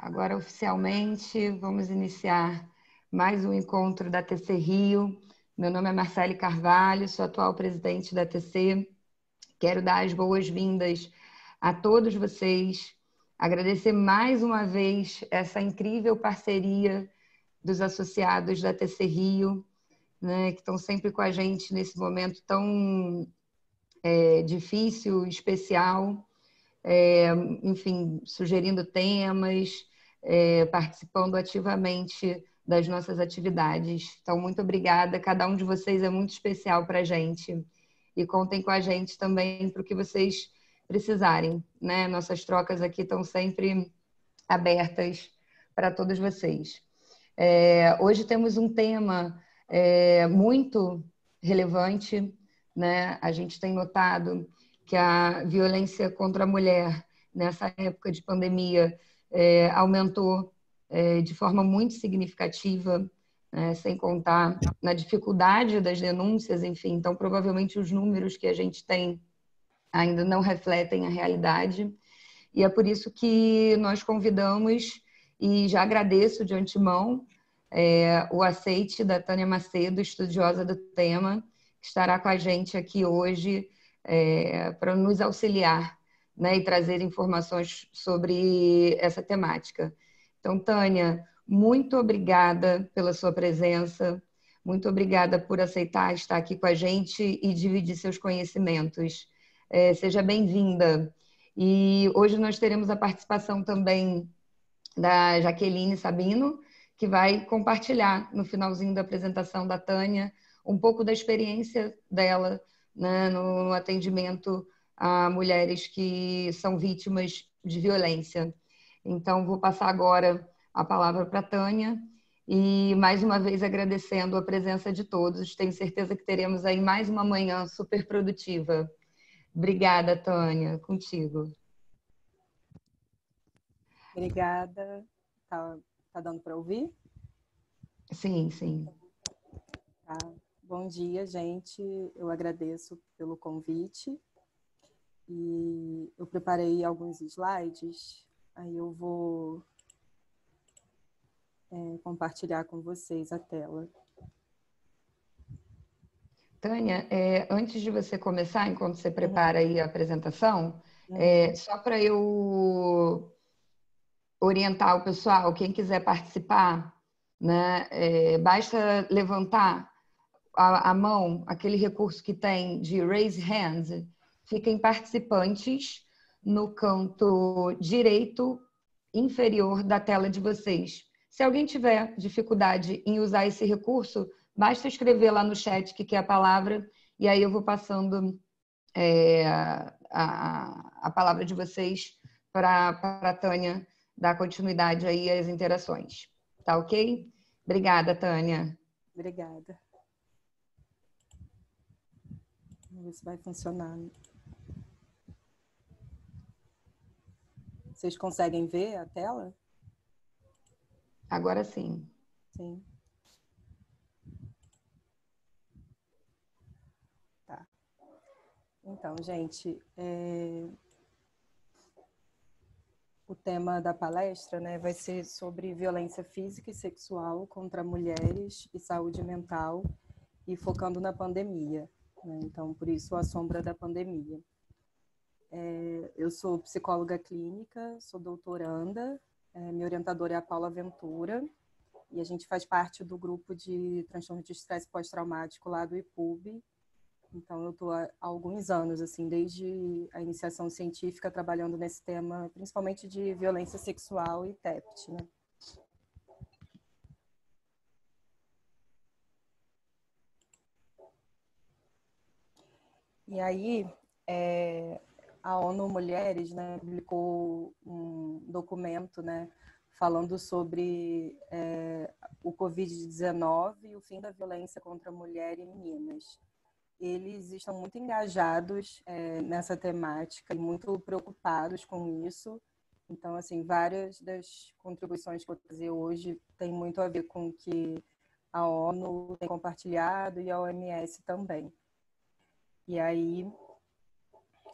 Agora, oficialmente, vamos iniciar mais um encontro da TC Rio. Meu nome é Marcele Carvalho, sou atual presidente da TC. Quero dar as boas-vindas a todos vocês, agradecer mais uma vez essa incrível parceria dos associados da TC Rio, né, que estão sempre com a gente nesse momento tão difícil, especial, enfim, sugerindo temas, participando ativamente das nossas atividades. Então, muito obrigada. Cada um de vocês é muito especial para a gente. E contem com a gente também para o que vocês precisarem, né? Nossas trocas aqui estão sempre abertas para todos vocês. Hoje temos um tema muito relevante, né? A gente tem notado que a violência contra a mulher nessa época de pandemia aumentou de forma muito significativa, né? Sem contar na dificuldade das denúncias, enfim. Então, provavelmente os números que a gente tem ainda não refletem a realidade. E é por isso que nós convidamos, e já agradeço de antemão, o aceite da Tânia Macedo, estudiosa do tema, que estará com a gente aqui hoje para nos auxiliar, né, e trazer informações sobre essa temática. Então, Tânia, muito obrigada pela sua presença, muito obrigada por aceitar estar aqui com a gente e dividir seus conhecimentos. Seja bem-vinda. E hoje nós teremos a participação também da Jaqueline Sabino, que vai compartilhar no finalzinho da apresentação da Tânia um pouco da experiência dela, né, no atendimento a mulheres que são vítimas de violência. Então, vou passar agora a palavra para a Tânia e, mais uma vez, agradecendo a presença de todos. Tenho certeza que teremos aí mais uma manhã super produtiva. Obrigada, Tânia. Contigo. Obrigada. Tá dando para ouvir? Sim, sim. Tá. Bom dia, gente. Eu agradeço pelo convite. E eu preparei alguns slides, aí eu vou compartilhar com vocês a tela. Tânia, antes de você começar, enquanto você prepara aí a apresentação, só para eu orientar o pessoal, quem quiser participar, né, basta levantar a mão, aquele recurso que tem de raise hand, fiquem participantes no canto direito inferior da tela de vocês. Se alguém tiver dificuldade em usar esse recurso, basta escrever lá no chat que quer a palavra e aí eu vou passando a palavra de vocês para a Tânia dar continuidade aí às interações. Tá ok? Obrigada, Tânia. Obrigada. Vamos ver se vai funcionar. Vocês conseguem ver a tela? Agora sim. Sim. Tá. Então, gente, o tema da palestra, né, vai ser sobre violência física e sexual contra mulheres e saúde mental, e focando na pandemia, né? Então, por isso, a sombra da pandemia. Eu sou psicóloga clínica, sou doutoranda, minha orientadora é a Paula Ventura, e a gente faz parte do grupo de transtorno de estresse pós-traumático lá do IPUB. Então, eu estou há alguns anos, assim, desde a iniciação científica, trabalhando nesse tema, principalmente de violência sexual e TEPT, né? E aí, a ONU Mulheres, né, publicou um documento, né, falando sobre o Covid-19 e o fim da violência contra a mulher e meninas. Eles estão muito engajados nessa temática e muito preocupados com isso. Então, assim, várias das contribuições que eu vou trazer hoje têm muito a ver com o que a ONU tem compartilhado e a OMS também. E aí,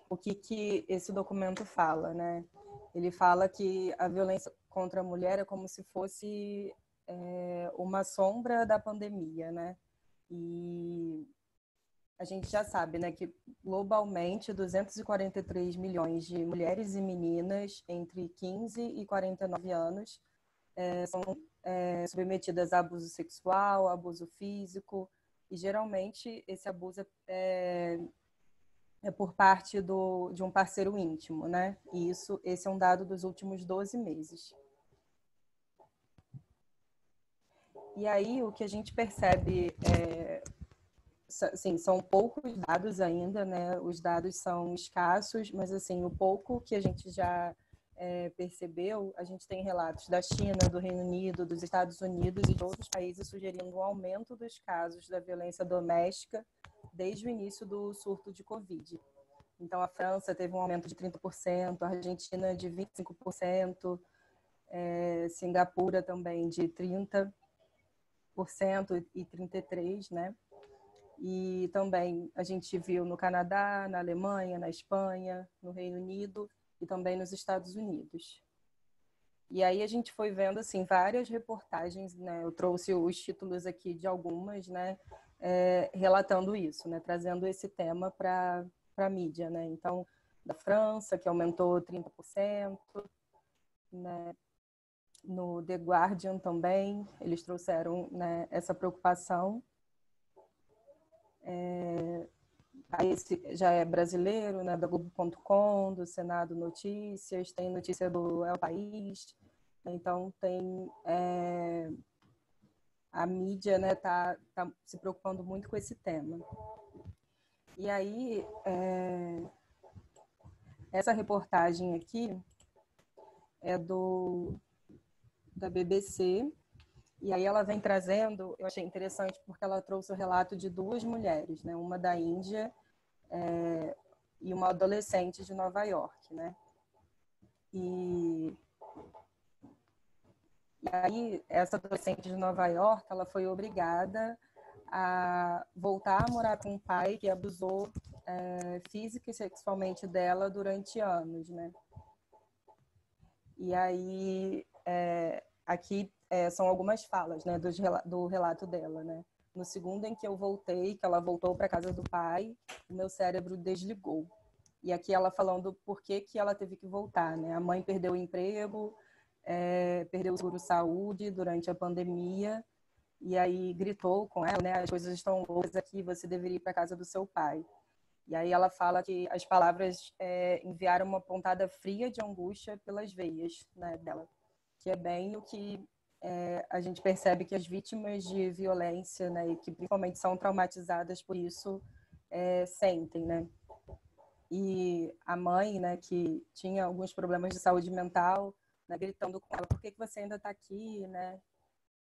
o que esse documento fala, né? Ele fala que a violência contra a mulher é como se fosse uma sombra da pandemia, né? E a gente já sabe, né, que globalmente 243 milhões de mulheres e meninas entre 15 e 49 anos são submetidas a abuso sexual, abuso físico, e geralmente esse abuso é por parte de um parceiro íntimo, né? E esse é um dado dos últimos 12 meses. E aí o que a gente percebe assim, são poucos dados ainda, né? Os dados são escassos, mas assim, o pouco que a gente já percebeu, a gente tem relatos da China, do Reino Unido, dos Estados Unidos e de outros países sugerindo um aumento dos casos da violência doméstica desde o início do surto de Covid. Então, a França teve um aumento de 30%, a Argentina de 25%, Singapura também de 30% e 33%, né? E também a gente viu no Canadá, na Alemanha, na Espanha, no Reino Unido e também nos Estados Unidos. E aí a gente foi vendo assim várias reportagens, né? Eu trouxe os títulos aqui de algumas, né? Relatando isso, né? Trazendo esse tema para a mídia, né? Então, da França, que aumentou 30%, né? No The Guardian também, eles trouxeram, né, essa preocupação. Esse já é brasileiro, né, da Globo.com, do Senado Notícias, tem notícia do El País, então tem a mídia, né, tá se preocupando muito com esse tema. E aí, essa reportagem aqui é da BBC, e aí ela vem trazendo, eu achei interessante porque ela trouxe o relato de duas mulheres, né, uma da Índia e uma adolescente de Nova York, né? E aí, essa adolescente de Nova York, ela foi obrigada a voltar a morar com um pai que abusou física e sexualmente dela durante anos, né? E aí, aqui são algumas falas, né, do relato dela, né? No segundo em que eu voltei, que ela voltou para casa do pai, o meu cérebro desligou. E aqui ela falando por que ela teve que voltar, né? A mãe perdeu o emprego, perdeu o seguro-saúde durante a pandemia, e aí gritou com ela, né? As coisas estão loucas aqui, você deveria ir para casa do seu pai. E aí ela fala que as palavras enviaram uma pontada fria de angústia pelas veias, né, dela, que é bem o que a gente percebe que as vítimas de violência, né, e que principalmente são traumatizadas por isso, sentem, né? E a mãe, né, que tinha alguns problemas de saúde mental, né, gritando com ela, por que você ainda está aqui, né?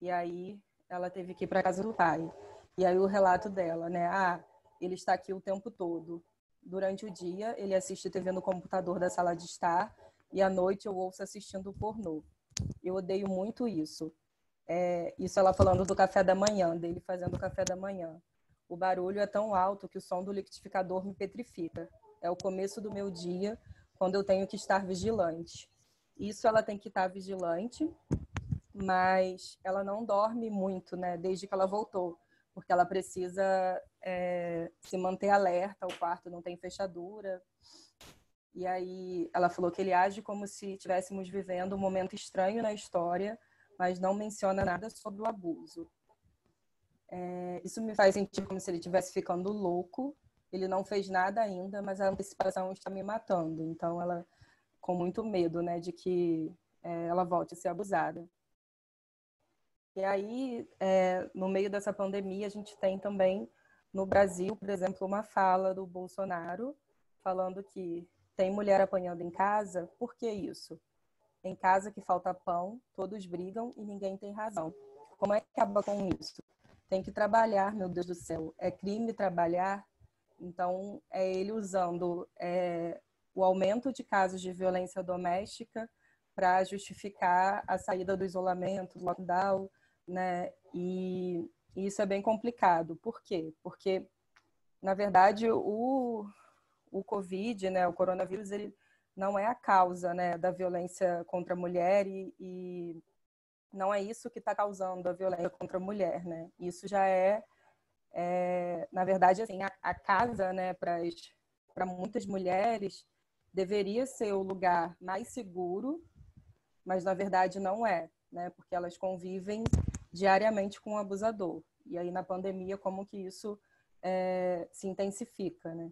E aí ela teve que ir para casa do pai. E aí o relato dela, né? Ele está aqui o tempo todo. Durante o dia, ele assiste TV no computador da sala de estar e à noite eu ouço assistindo pornô. Eu odeio muito isso. Isso ela falando do café da manhã, dele fazendo o café da manhã. O barulho é tão alto que o som do liquidificador me petrifica. É o começo do meu dia, quando eu tenho que estar vigilante. Isso ela tem que estar vigilante, mas ela não dorme muito, né, desde que ela voltou, porque ela precisa se manter alerta, o quarto não tem fechadura. E aí ela falou que ele age como se estivéssemos vivendo um momento estranho na história, mas não menciona nada sobre o abuso. Isso me faz sentir como se ele estivesse ficando louco. Ele não fez nada ainda, mas a antecipação está me matando. Então ela com muito medo, né, de que ela volte a ser abusada. E aí, no meio dessa pandemia, a gente tem também no Brasil, por exemplo, uma fala do Bolsonaro falando que tem mulher apanhando em casa, por que isso? Em casa que falta pão, todos brigam e ninguém tem razão. Como é que acaba com isso? Tem que trabalhar, meu Deus do céu. É crime trabalhar? Então, é ele usando o aumento de casos de violência doméstica para justificar a saída do isolamento, do lockdown, né? E isso é bem complicado. Por quê? Porque, na verdade, o o Covid, né, o coronavírus, ele não é a causa, né, da violência contra a mulher e não é isso que está causando a violência contra a mulher, né? Isso já na verdade, assim, a casa, né, para muitas mulheres deveria ser o lugar mais seguro, mas na verdade não é, né? Porque elas convivem diariamente com o abusador. E aí na pandemia, como que isso se intensifica, né?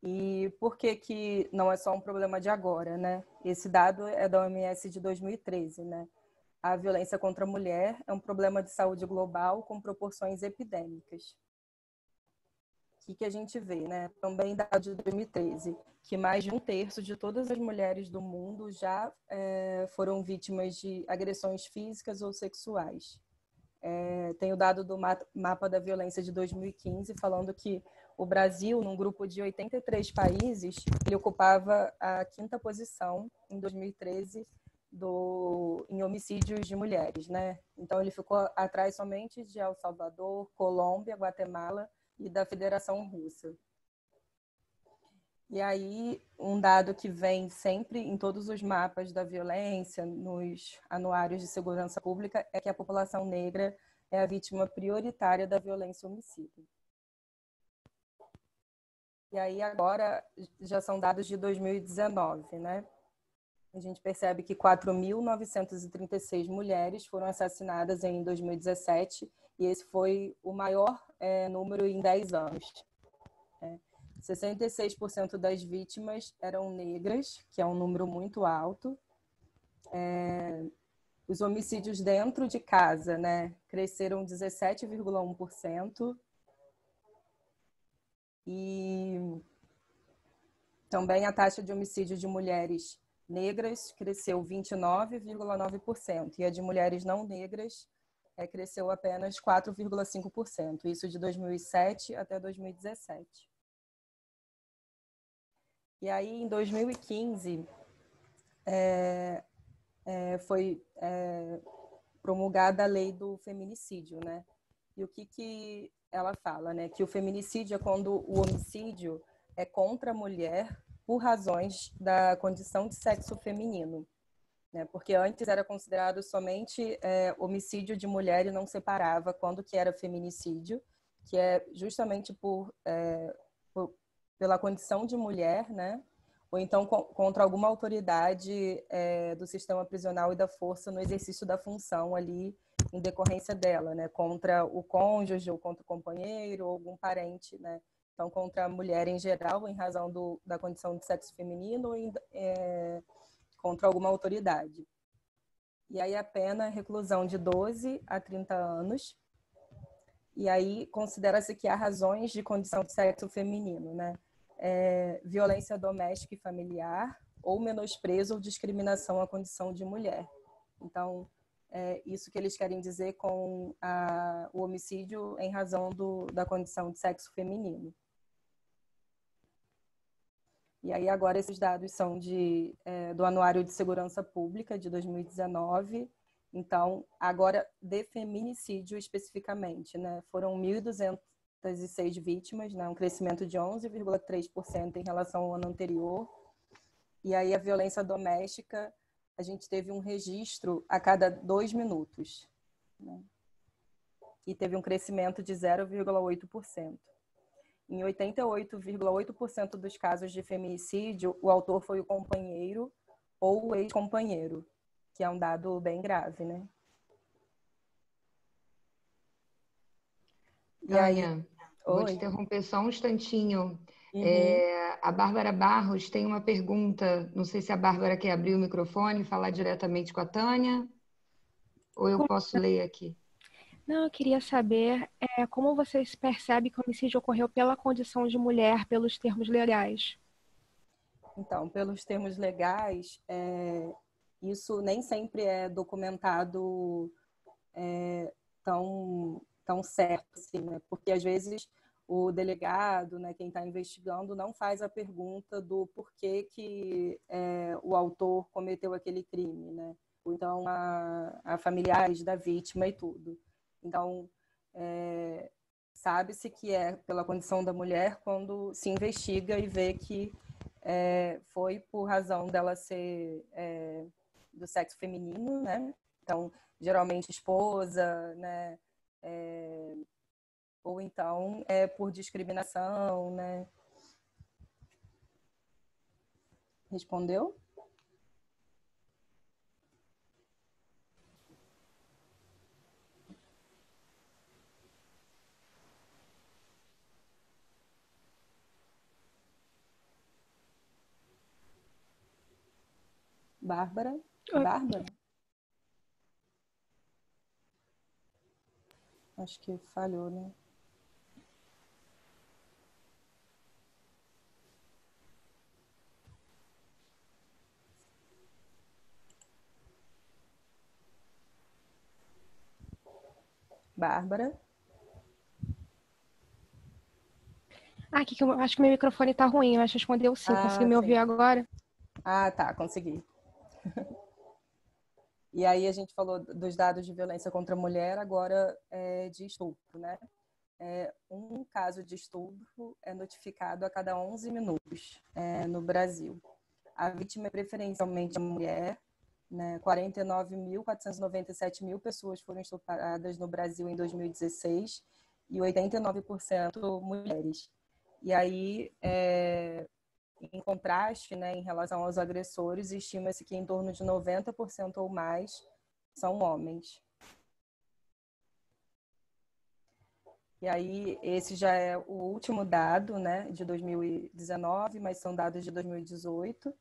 E por que que não é só um problema de agora, né? Esse dado é da OMS de 2013, né? A violência contra a mulher é um problema de saúde global com proporções epidêmicas. O que a gente vê, né? Também dado de 2013, que mais de 1/3 de todas as mulheres do mundo já foram vítimas de agressões físicas ou sexuais. Tem o dado do Mapa da Violência de 2015, falando que o Brasil, num grupo de 83 países, ele ocupava a 5ª posição em 2013 em homicídios de mulheres, né? Então ele ficou atrás somente de El Salvador, Colômbia, Guatemala e da Federação Russa. E aí, um dado que vem sempre em todos os mapas da violência, nos anuários de segurança pública, é que a população negra é a vítima prioritária da violência e homicídio. E aí, agora, já são dados de 2019, né? A gente percebe que 4.936 mulheres foram assassinadas em 2017, e esse foi o maior número em 10 anos. 66% das vítimas eram negras, que é um número muito alto. Os homicídios dentro de casa, né, cresceram 17,1%. E também a taxa de homicídio de mulheres negras cresceu 29,9%. E a de mulheres não negras cresceu apenas 4,5%. Isso de 2007 até 2017. E aí, em 2015, foi promulgada a lei do feminicídio, né? E o que ela fala, né? Que o feminicídio é quando o homicídio é contra a mulher por razões da condição de sexo feminino, né? Porque antes era considerado somente homicídio de mulher e não separava quando que era feminicídio, que é justamente pela condição de mulher, né? Ou então contra alguma autoridade do sistema prisional e da força no exercício da função ali em decorrência dela, né? Contra o cônjuge ou contra o companheiro ou algum parente, né? Então, contra a mulher em geral, em razão da condição de sexo feminino, ou contra alguma autoridade. E aí a pena é reclusão de 12 a 30 anos. E aí considera-se que há razões de condição de sexo feminino, né? Violência doméstica e familiar, ou menosprezo ou discriminação à condição de mulher. Então, isso que eles querem dizer com o homicídio em razão da condição de sexo feminino. E aí agora esses dados são do Anuário de Segurança Pública de 2019. Então, agora de feminicídio especificamente, né? Foram 1.206 vítimas, né? Um crescimento de 11,3% em relação ao ano anterior. E aí a violência doméstica, a gente teve um registro a cada 2 minutos, né? E teve um crescimento de 0,8%. Em 88,8% dos casos de feminicídio, o autor foi o companheiro ou o ex-companheiro, que é um dado bem grave, né? E Tânia, vou te interromper só um instantinho. Uhum. A Bárbara Barros tem uma pergunta. Não sei se a Bárbara quer abrir o microfone e falar diretamente com a Tânia, ou eu posso ler aqui. Não, eu queria saber como vocês percebem que o homicídio ocorreu pela condição de mulher, pelos termos legais. Então, pelos termos legais, isso nem sempre é documentado tão certo, assim, né? Porque às vezes o delegado, né, quem está investigando, não faz a pergunta do porquê que o autor cometeu aquele crime, né? Ou então a familiares da vítima e tudo. Então, sabe-se que é pela condição da mulher quando se investiga e vê que foi por razão dela ser do sexo feminino, né? Então, geralmente esposa, né? Ou então é por discriminação, né? Respondeu? Bárbara? Bárbara? Acho que falhou, né? Bárbara? Aqui que eu acho que meu microfone tá ruim, eu acho que respondeu sim. Conseguiu me ouvir Sim. agora? Tá, consegui. E aí a gente falou dos dados de violência contra a mulher, agora de estupro, né? Um caso de estupro é notificado a cada 11 minutos no Brasil. A vítima é preferencialmente a mulher, né? 49.497 pessoas foram estupradas no Brasil em 2016 e 89% mulheres. E aí, em contraste, né, em relação aos agressores, estima-se que em torno de 90% ou mais são homens. E aí, esse já é o último dado, né, de 2019, mas são dados de 2018.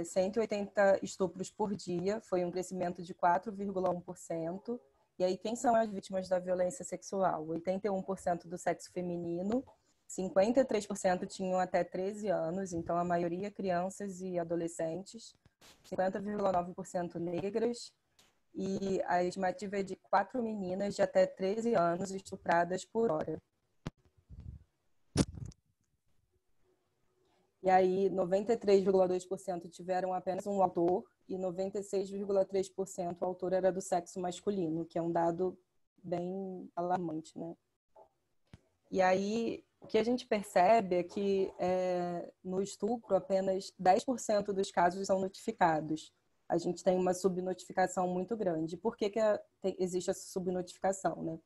180 estupros por dia, foi um crescimento de 4,1%. E aí, quem são as vítimas da violência sexual? 81% do sexo feminino, 53% tinham até 13 anos, então a maioria crianças e adolescentes, 50,9% negras, e a estimativa é de 4 meninas de até 13 anos estupradas por hora. E aí, 93,2% tiveram apenas um autor e 96,3% o autor era do sexo masculino, que é um dado bem alarmante, né? E aí, o que a gente percebe é que no estupro, apenas 10% dos casos são notificados. A gente tem uma subnotificação muito grande. Por que existe essa subnotificação, né?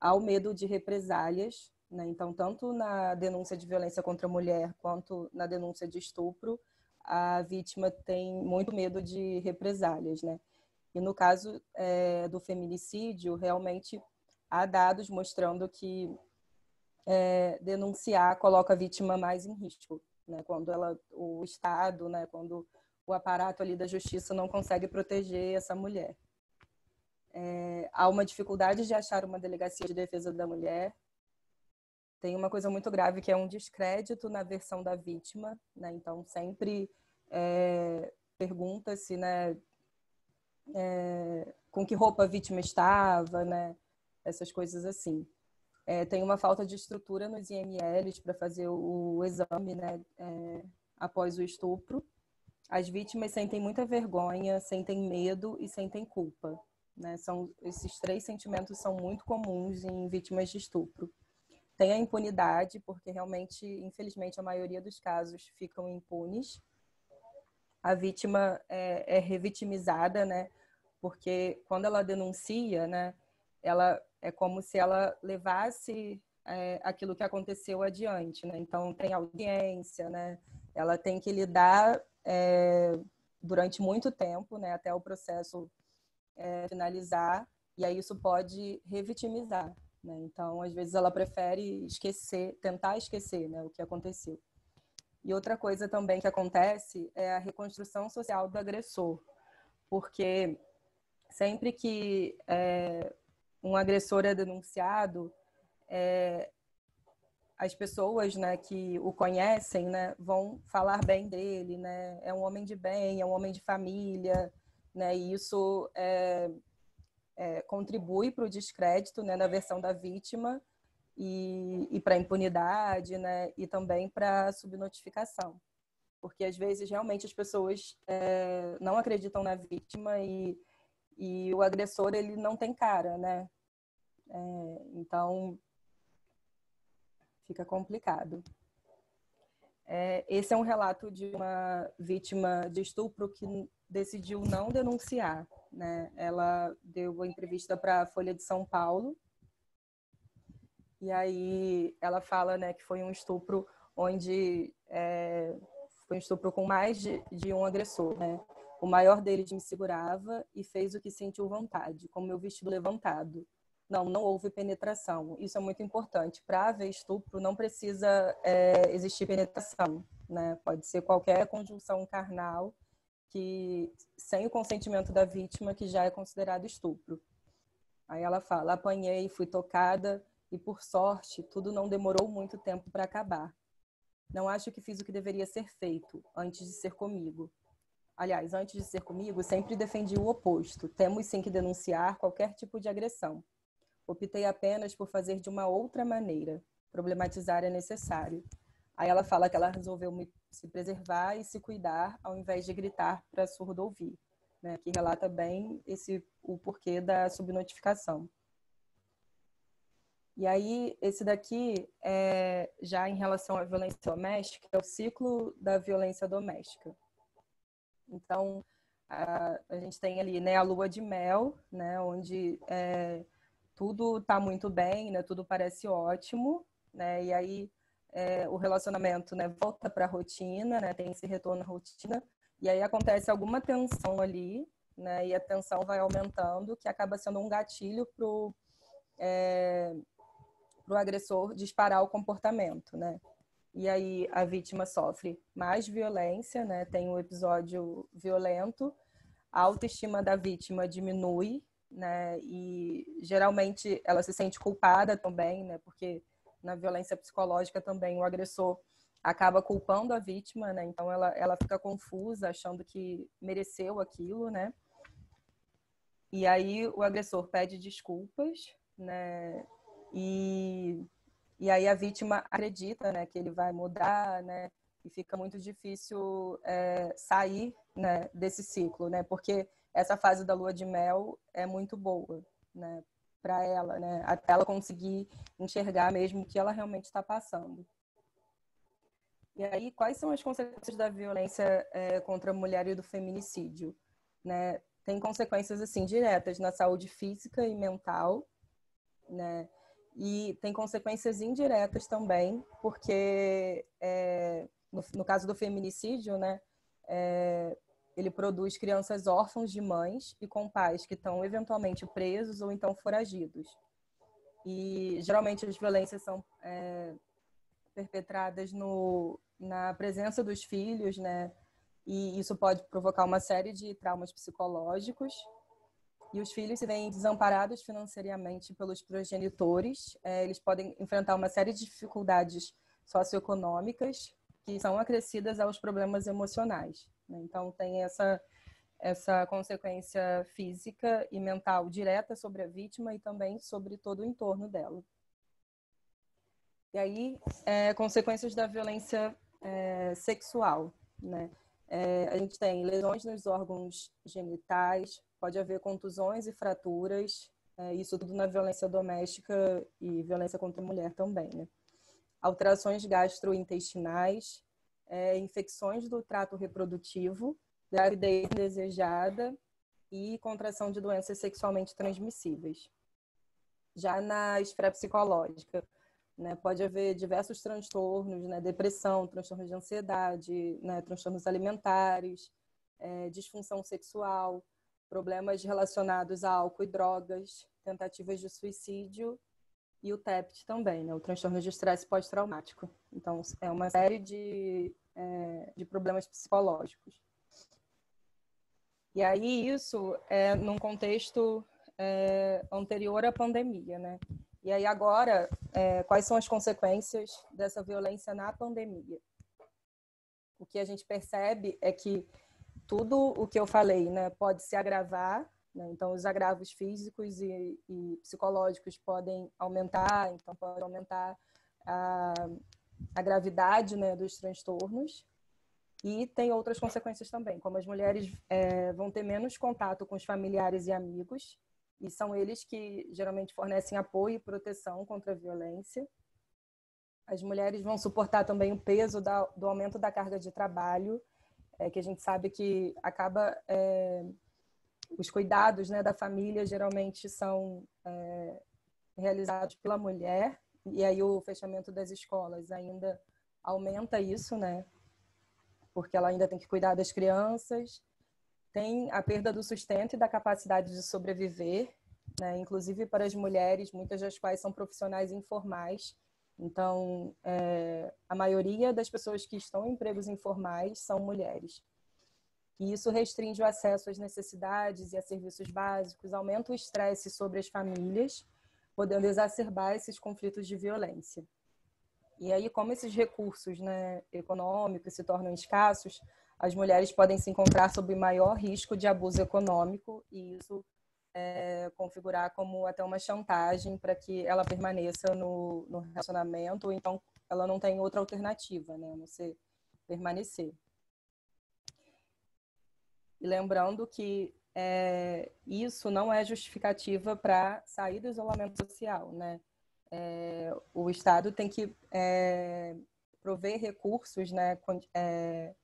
Há o medo de represálias, né? Então, tanto na denúncia de violência contra a mulher quanto na denúncia de estupro, a vítima tem muito medo de represálias, né? E no caso do feminicídio, realmente há dados mostrando que denunciar coloca a vítima mais em risco, né? Quando o Estado, né? Quando o aparato ali da justiça não consegue proteger essa mulher. Há uma dificuldade de achar uma delegacia de defesa da mulher. Tem uma coisa muito grave que é um descrédito na versão da vítima, né? Então sempre pergunta-se, né? Com que roupa a vítima estava, né? Essas coisas assim. Tem uma falta de estrutura nos IMLs para fazer o exame, né? Após o estupro. As vítimas sentem muita vergonha, sentem medo e sentem culpa, né? Esses 3 sentimentos são muito comuns em vítimas de estupro. Tem a impunidade, porque realmente, infelizmente, a maioria dos casos ficam impunes. A vítima é revitimizada, né? Porque quando ela denuncia, né? Ela é como se ela levasse aquilo que aconteceu adiante, né? Então tem audiência, né? Ela tem que lidar durante muito tempo, né? Até o processo finalizar, e aí isso pode revitimizar, né? Então às vezes ela prefere esquecer, tentar esquecer, né, o que aconteceu. E outra coisa também que acontece é a reconstrução social do agressor, porque sempre que um agressor é denunciado, as pessoas, né, que o conhecem, né, vão falar bem dele, né? É um homem de bem, é um homem de família, né? E isso contribui para o descrédito, né, na versão da vítima e para a impunidade, né? E também para a subnotificação. Porque às vezes realmente as pessoas não acreditam na vítima e o agressor ele não tem cara, né? Então fica complicado. Esse é um relato de uma vítima de estupro que decidiu não denunciar, né? Ela deu uma entrevista para a Folha de São Paulo e aí ela fala, né, que foi um estupro onde foi um estupro com mais de um agressor, né? O maior deles me segurava e fez o que sentiu vontade, com meu vestido levantado. Não houve penetração. Isso é muito importante. Para haver estupro, não precisa existir penetração, né? Pode ser qualquer conjunção carnal que, sem o consentimento da vítima, que já é considerado estupro. Aí ela fala: apanhei, fui tocada e, por sorte, tudo não demorou muito tempo para acabar. Não acho que fiz o que deveria ser feito antes de ser comigo. Aliás, antes de ser comigo, sempre defendi o oposto. Temos sim que denunciar qualquer tipo de agressão. Optei apenas por fazer de uma outra maneira. Problematizar é necessário. Aí ela fala que ela resolveu se preservar e se cuidar ao invés de gritar para surdo ouvir, né? Que relata bem o porquê da subnotificação. E aí, esse daqui, já em relação à violência doméstica, é o ciclo da violência doméstica. Então, a gente tem ali, né, a lua de mel, né, onde tudo está muito bem, né, tudo parece ótimo, né, e aí o relacionamento, né, volta para a rotina, né, tem esse retorno à rotina, e aí acontece alguma tensão ali, né, e a tensão vai aumentando, que acaba sendo um gatilho para o agressor disparar o comportamento, né. E aí a vítima sofre mais violência, né, tem um episódio violento, a autoestima da vítima diminui, né, e geralmente ela se sente culpada também, né, porque na violência psicológica também o agressor acaba culpando a vítima, né, então ela fica confusa, achando que mereceu aquilo, né, e aí o agressor pede desculpas, né, e aí a vítima acredita, né, que ele vai mudar, né, e fica muito difícil sair, né, desse ciclo, né, porque essa fase da lua de mel é muito boa, né, para ela, né, até ela conseguir enxergar mesmo o que ela realmente está passando. E aí, quais são as consequências da violência contra a mulher e do feminicídio, né? Tem consequências assim diretas na saúde física e mental, né? E tem consequências indiretas também, porque no caso do feminicídio, né, ele produz crianças órfãos de mães e com pais que estão eventualmente presos ou então foragidos. E geralmente as violências são perpetradas na presença dos filhos, né, e isso pode provocar uma série de traumas psicológicos. E os filhos se veem desamparados financeiramente pelos progenitores. Eles podem enfrentar uma série de dificuldades socioeconômicas que são acrescidas aos problemas emocionais, né? Então, tem essa consequência física e mental direta sobre a vítima e também sobre todo o entorno dela. E aí, consequências da violência sexual, né? A gente tem lesões nos órgãos genitais, pode haver contusões e fraturas, isso tudo na violência doméstica e violência contra a mulher também, né? Alterações gastrointestinais, infecções do trato reprodutivo, gravidez indesejada e contração de doenças sexualmente transmissíveis. Já na esfera psicológica, né, pode haver diversos transtornos, né, depressão, transtornos de ansiedade, né, transtornos alimentares, disfunção sexual, problemas relacionados a álcool e drogas, tentativas de suicídio e o TEPT também, né, o transtorno de estresse pós-traumático. Então, é uma série de problemas psicológicos. E aí isso é num contexto anterior à pandemia, né? E aí agora, quais são as consequências dessa violência na pandemia? O que a gente percebe é que tudo o que eu falei, né, pode se agravar, né? Então os agravos físicos e psicológicos podem aumentar, então pode aumentar a gravidade, né, dos transtornos. E tem outras consequências também, como as mulheres vão ter menos contato com os familiares e amigos, e são eles que geralmente fornecem apoio e proteção contra a violência. as mulheres vão suportar também o peso do aumento da carga de trabalho, que a gente sabe que acaba... os cuidados, né, da família geralmente são realizados pela mulher, e aí o fechamento das escolas ainda aumenta isso, né, porque ela ainda tem que cuidar das crianças, tem a perda do sustento e da capacidade de sobreviver, né, inclusive para as mulheres, muitas das quais são profissionais informais. Então, a maioria das pessoas que estão em empregos informais são mulheres. E isso restringe o acesso às necessidades e a serviços básicos, aumenta o estresse sobre as famílias, podendo exacerbar esses conflitos de violência. E aí, como esses recursos, né, econômicos se tornam escassos, as mulheres podem se encontrar sob maior risco de abuso econômico, e isso configurar como até uma chantagem para que ela permaneça no relacionamento, ou então ela não tem outra alternativa, né, a não ser permanecer. E lembrando que isso não é justificativa para sair do isolamento social, né? O Estado tem que prover recursos, né?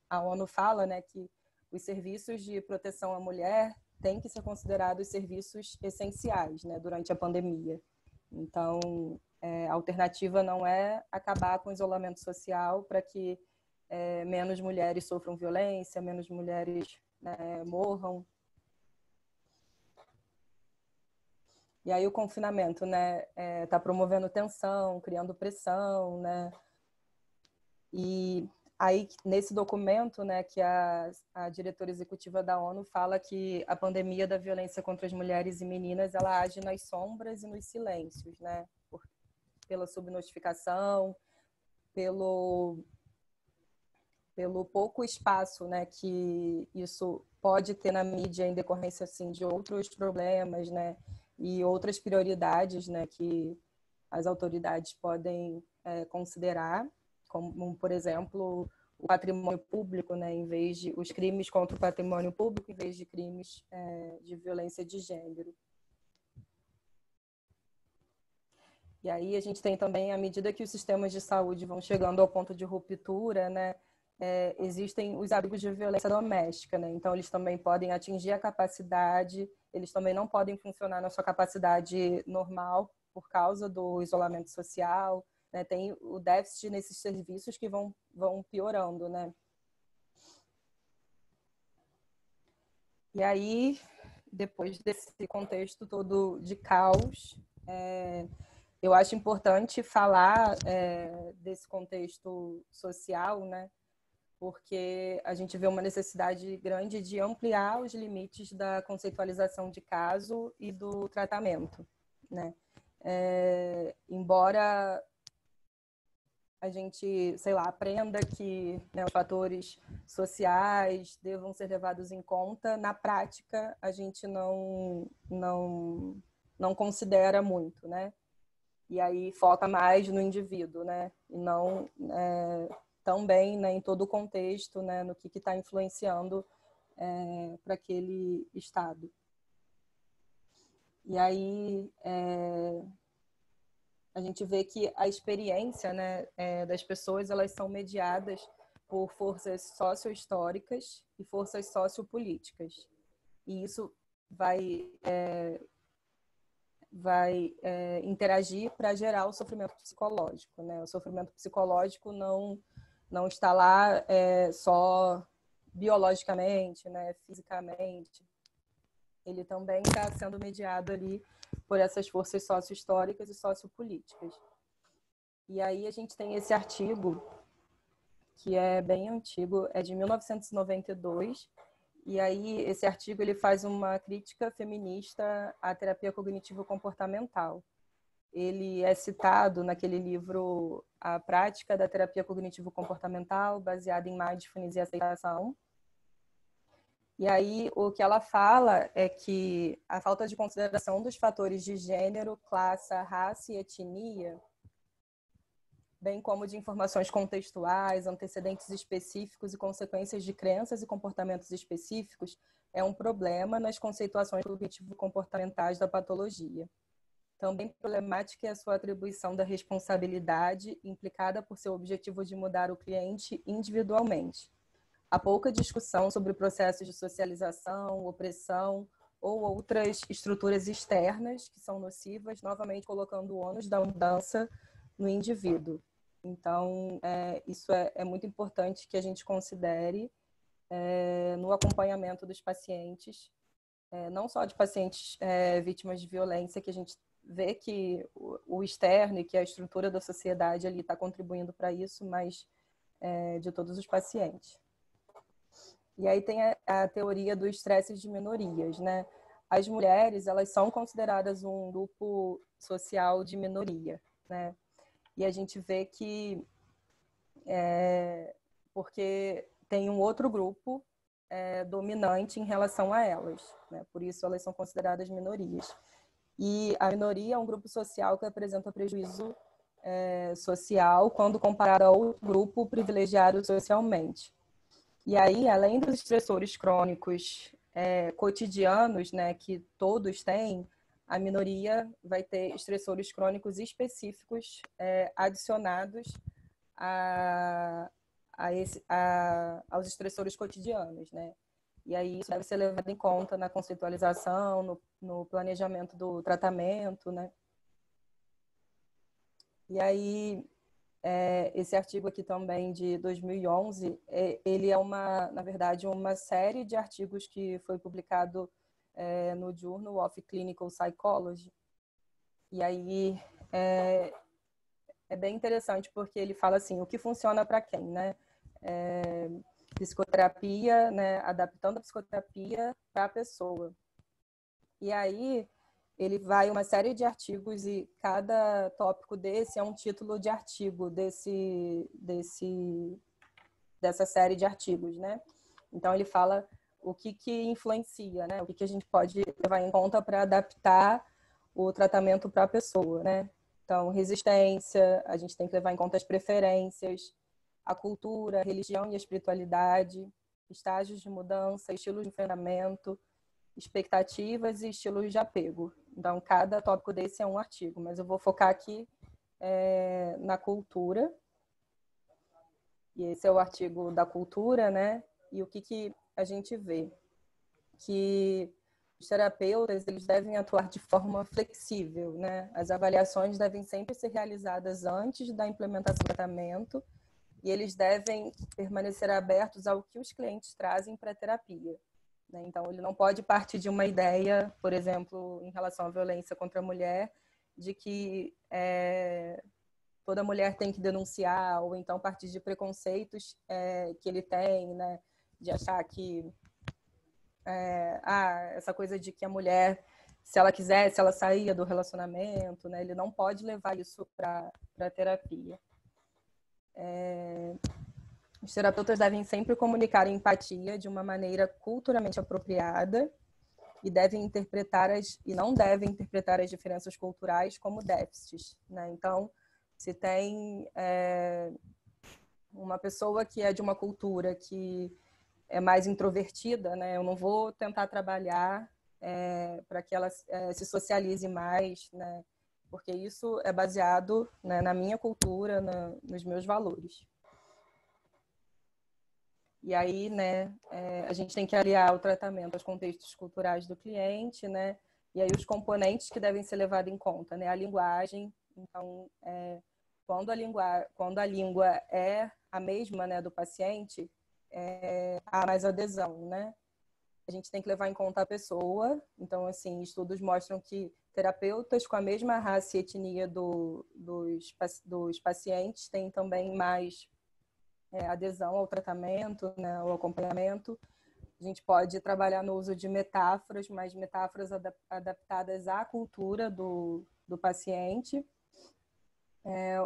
A ONU fala, né, que os serviços de proteção à mulher têm que ser considerados serviços essenciais, né, durante a pandemia. Então, a alternativa não é acabar com o isolamento social para que menos mulheres sofram violência, menos mulheres morram. E aí o confinamento, né, tá promovendo tensão, criando pressão, né? E aí nesse documento, né, que a diretora executiva da ONU fala que a pandemia da violência contra as mulheres e meninas, ela age nas sombras e nos silêncios, né? Pela subnotificação, pelo pouco espaço, né, que isso pode ter na mídia em decorrência assim de outros problemas, né, e outras prioridades, né, que as autoridades podem considerar, como por exemplo o patrimônio público, né, em vez de os crimes contra o patrimônio público, em vez de crimes de violência de gênero. E aí a gente tem também, à medida que os sistemas de saúde vão chegando ao ponto de ruptura, né, existem os abrigos de violência doméstica, né? Então eles também podem atingir a capacidade, eles também não podem funcionar na sua capacidade normal por causa do isolamento social, né? Tem o déficit nesses serviços que vão piorando, né? E aí, depois desse contexto todo de caos, eu acho importante falar desse contexto social, né? Porque a gente vê uma necessidade grande de ampliar os limites da conceitualização de caso e do tratamento, né? Embora a gente, sei lá, aprenda que, né, os fatores sociais devam ser levados em conta, na prática a gente não considera muito, né? E aí foca mais no indivíduo, né? E não também, né, em todo o contexto, né, no que está influenciando para aquele estado. E aí a gente vê que a experiência, né, das pessoas, elas são mediadas por forças socio-históricas e forças sociopolíticas. E isso vai interagir para gerar o sofrimento psicológico, né? O sofrimento psicológico não está lá só biologicamente, né, fisicamente. Ele também está sendo mediado ali por essas forças socio-históricas e sociopolíticas. E aí a gente tem esse artigo, que é bem antigo, é de 1992, e aí esse artigo ele faz uma crítica feminista à terapia cognitivo-comportamental. Ele é citado naquele livro A Prática da Terapia Cognitivo-Comportamental, baseada em mindfulness e aceitação. E aí o que ela fala é que a falta de consideração dos fatores de gênero, classe, raça e etnia, bem como de informações contextuais, antecedentes específicos e consequências de crenças e comportamentos específicos, é um problema nas conceituações cognitivo-comportamentais da patologia. Também problemática é a sua atribuição da responsabilidade implicada por seu objetivo de mudar o cliente individualmente. Há pouca discussão sobre processos de socialização, opressão ou outras estruturas externas que são nocivas, novamente colocando o ônus da mudança no indivíduo. Então, isso é muito importante que a gente considere no acompanhamento dos pacientes, não só de pacientes vítimas de violência, que a gente vê que o externo e que a estrutura da sociedade ali está contribuindo para isso, mas de todos os pacientes. E aí tem a teoria dos estresses de minorias, né? As mulheres, elas são consideradas um grupo social de minoria, né? E a gente vê que porque tem um outro grupo dominante em relação a elas, né? Por isso elas são consideradas minorias. E a minoria é um grupo social que apresenta prejuízo social quando comparado a outro grupo privilegiado socialmente. E aí, além dos estressores crônicos cotidianos, né, que todos têm, a minoria vai ter estressores crônicos específicos adicionados aos estressores cotidianos, né? E aí isso deve ser levado em conta na conceitualização, no planejamento do tratamento, né? E aí, esse artigo aqui também de 2011, ele é na verdade, uma série de artigos que foi publicado no Journal of Clinical Psychology. E aí é bem interessante porque ele fala assim, o que funciona para quem, né? Psicoterapia, né? Adaptando a psicoterapia para a pessoa. E aí ele vai uma série de artigos e cada tópico desse é um título de artigo dessa série de artigos, né? Então ele fala o que influencia, né? O que a gente pode levar em conta para adaptar o tratamento para a pessoa, né? Então, resistência, a gente tem que levar em conta as preferências, a cultura, a religião e a espiritualidade, estágios de mudança, estilos de enfrentamento, expectativas e estilos de apego. Então, cada tópico desse é um artigo, mas eu vou focar aqui na cultura. E esse é o artigo da cultura, né? E o que a gente vê? Que os terapeutas, eles devem atuar de forma flexível, né? As avaliações devem sempre ser realizadas antes da implementação do tratamento e eles devem permanecer abertos ao que os clientes trazem para a terapia, né? Então, ele não pode partir de uma ideia, por exemplo, em relação à violência contra a mulher, de que toda mulher tem que denunciar, ou então partir de preconceitos que ele tem, né? De achar que essa coisa de que a mulher, se ela quisesse, ela saía do relacionamento, né? Ele não pode levar isso para a terapia. Os terapeutas devem sempre comunicar a empatia de uma maneira culturalmente apropriada e não devem interpretar as diferenças culturais como déficits, né? Então, se tem uma pessoa que é de uma cultura que é mais introvertida, né? Eu não vou tentar trabalhar para que ela se socialize mais, né? Porque isso é baseado, né, na minha cultura, nos meus valores. E aí, né, a gente tem que aliar o tratamento aos contextos culturais do cliente, né? E aí os componentes que devem ser levados em conta, né? A linguagem. Então, quando a língua é a mesma, né, do paciente, há mais adesão, né? A gente tem que levar em conta a pessoa. Então, assim, estudos mostram que terapeutas com a mesma raça e etnia dos pacientes têm também mais adesão ao tratamento, né, ao acompanhamento. A gente pode trabalhar no uso de metáforas, mas metáforas adaptadas à cultura do paciente.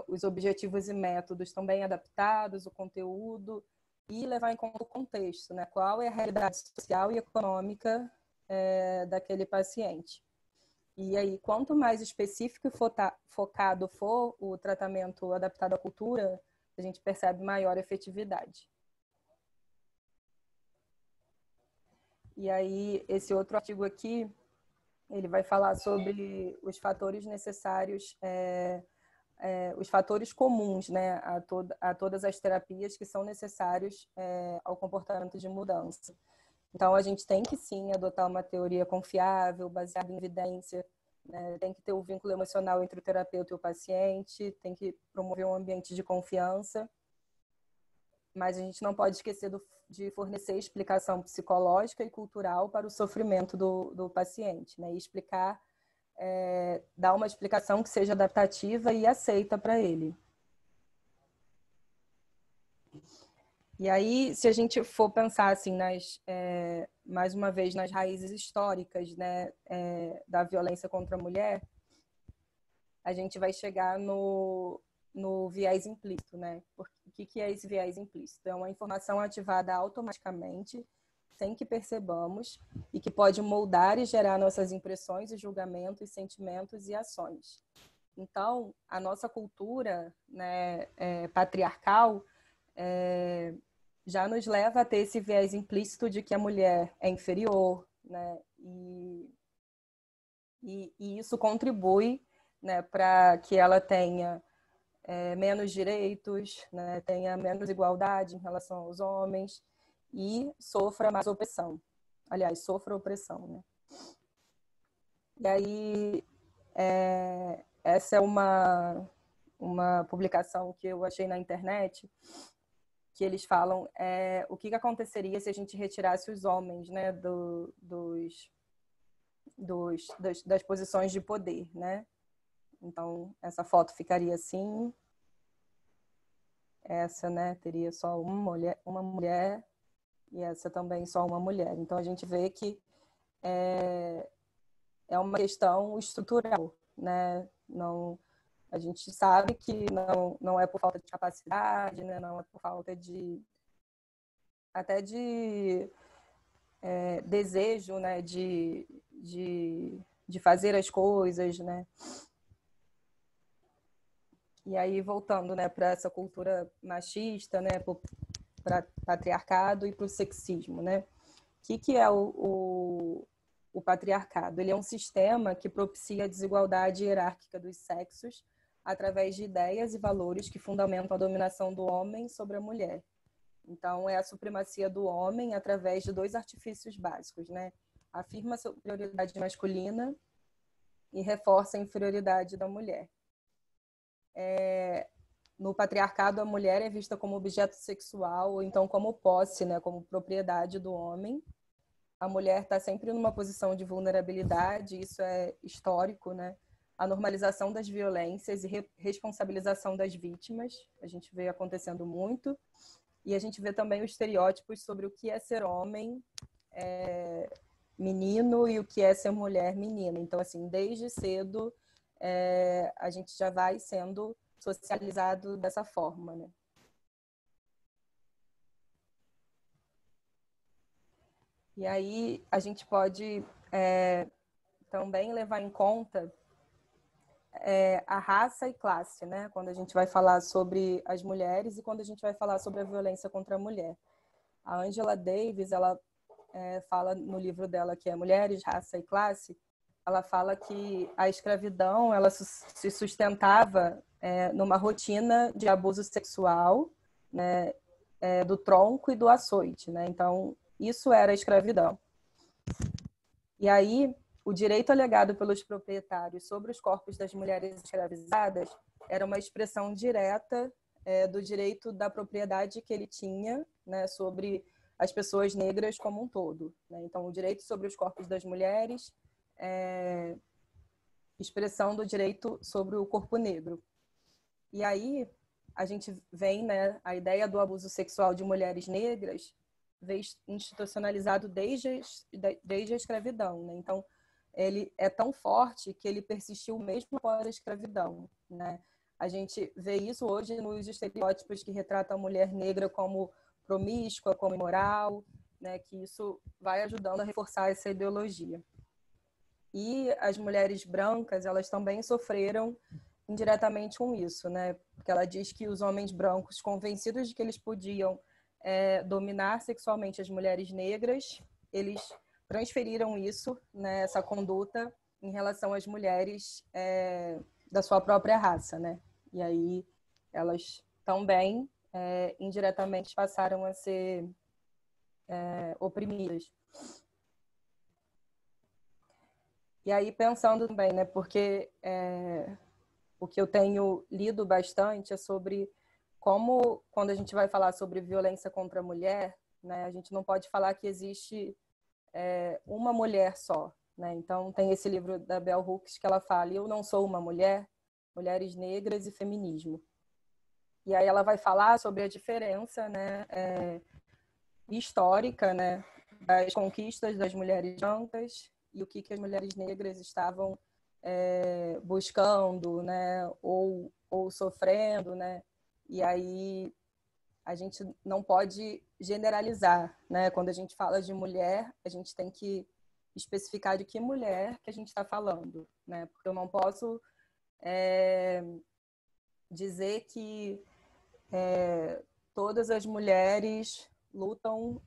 Os objetivos e métodos também adaptados, o conteúdo, e levar em conta o contexto, né? Qual é a realidade social e econômica daquele paciente. E aí, quanto mais específico e focado for o tratamento adaptado à cultura, a gente percebe maior efetividade. E aí, esse outro artigo aqui, ele vai falar sobre os fatores necessários, os fatores comuns, né, a todas as terapias que são necessários ao comportamento de mudança. Então, a gente tem que, sim, adotar uma teoria confiável, baseada em evidência, né? Tem que ter o vínculo emocional entre o terapeuta e o paciente, tem que promover um ambiente de confiança, mas a gente não pode esquecer de fornecer explicação psicológica e cultural para o sofrimento do paciente, né? E explicar, dar uma explicação que seja adaptativa e aceita para ele. E aí, se a gente for pensar assim mais uma vez nas raízes históricas, né, da violência contra a mulher, a gente vai chegar no viés implícito, né? O que é esse viés implícito? É uma informação ativada automaticamente, sem que percebamos, e que pode moldar e gerar nossas impressões e julgamentos, sentimentos e ações. Então, a nossa cultura, né, patriarcal, já nos leva a ter esse viés implícito de que a mulher é inferior, né? E isso contribui, né, para que ela tenha menos direitos, né, tenha menos igualdade em relação aos homens e sofra mais opressão. Aliás, sofra opressão, né? E aí, essa é uma publicação que eu achei na internet, que eles falam o que aconteceria se a gente retirasse os homens, né, das posições de poder, né? Então, essa foto ficaria assim. Essa, né, teria só uma mulher e essa também só uma mulher. Então, a gente vê que é uma questão estrutural, né? Não, a gente sabe que não é por falta de capacidade, né? Não é por falta de desejo, né? De fazer as coisas, né? E aí, voltando, né, para essa cultura machista, né, para patriarcado e para o sexismo, né? O que é o patriarcado? Ele é um sistema que propicia a desigualdade hierárquica dos sexos através de ideias e valores que fundamentam a dominação do homem sobre a mulher. Então, é a supremacia do homem através de dois artifícios básicos, né? Afirma a superioridade masculina e reforça a inferioridade da mulher. No patriarcado, a mulher é vista como objeto sexual ou então como posse, né, como propriedade do homem. A mulher está sempre numa posição de vulnerabilidade, isso é histórico, né? A normalização das violências e responsabilização das vítimas, a gente vê acontecendo muito. E a gente vê também os estereótipos sobre o que é ser homem menino e o que é ser mulher menina. Então, assim, desde cedo, a gente já vai sendo socializado dessa forma, né? E aí a gente pode também levar em conta a raça e classe, né? Quando a gente vai falar sobre as mulheres e quando a gente vai falar sobre a violência contra a mulher. A Angela Davis, ela fala no livro dela, que é Mulheres, Raça e Classe, ela fala que a escravidão ela se sustentava numa rotina de abuso sexual, né, do tronco e do açoite, né? Então, isso era a escravidão. E aí, o direito alegado pelos proprietários sobre os corpos das mulheres escravizadas era uma expressão direta do direito da propriedade que ele tinha, né, sobre as pessoas negras como um todo, né? Então, o direito sobre os corpos das mulheres, expressão do direito sobre o corpo negro. E aí a gente vem, né, a ideia do abuso sexual de mulheres negras veio institucionalizado desde a escravidão, né? Então, ele é tão forte que ele persistiu mesmo após a escravidão, né? A gente vê isso hoje nos estereótipos que retratam a mulher negra como promíscua, como imoral, né? Que isso vai ajudando a reforçar essa ideologia. E as mulheres brancas, elas também sofreram indiretamente com isso, né? Porque ela diz que os homens brancos, convencidos de que eles podiam dominar sexualmente as mulheres negras, eles transferiram isso, né, essa conduta, em relação às mulheres da sua própria raça, né? E aí elas também, indiretamente, passaram a ser oprimidas. E aí, pensando também, né? Porque o que eu tenho lido bastante é sobre como, quando a gente vai falar sobre violência contra a mulher, né, a gente não pode falar que existe uma mulher só, né? Então, tem esse livro da Bell Hooks que ela fala: eu não sou uma mulher, mulheres negras e feminismo. E aí ela vai falar sobre a diferença, né, histórica, né, das conquistas das mulheres brancas e o que as mulheres negras estavam buscando, né, ou sofrendo, né? E aí a gente não pode generalizar, né? Quando a gente fala de mulher, a gente tem que especificar de que mulher que a gente está falando, né? Porque eu não posso dizer que todas as mulheres lutam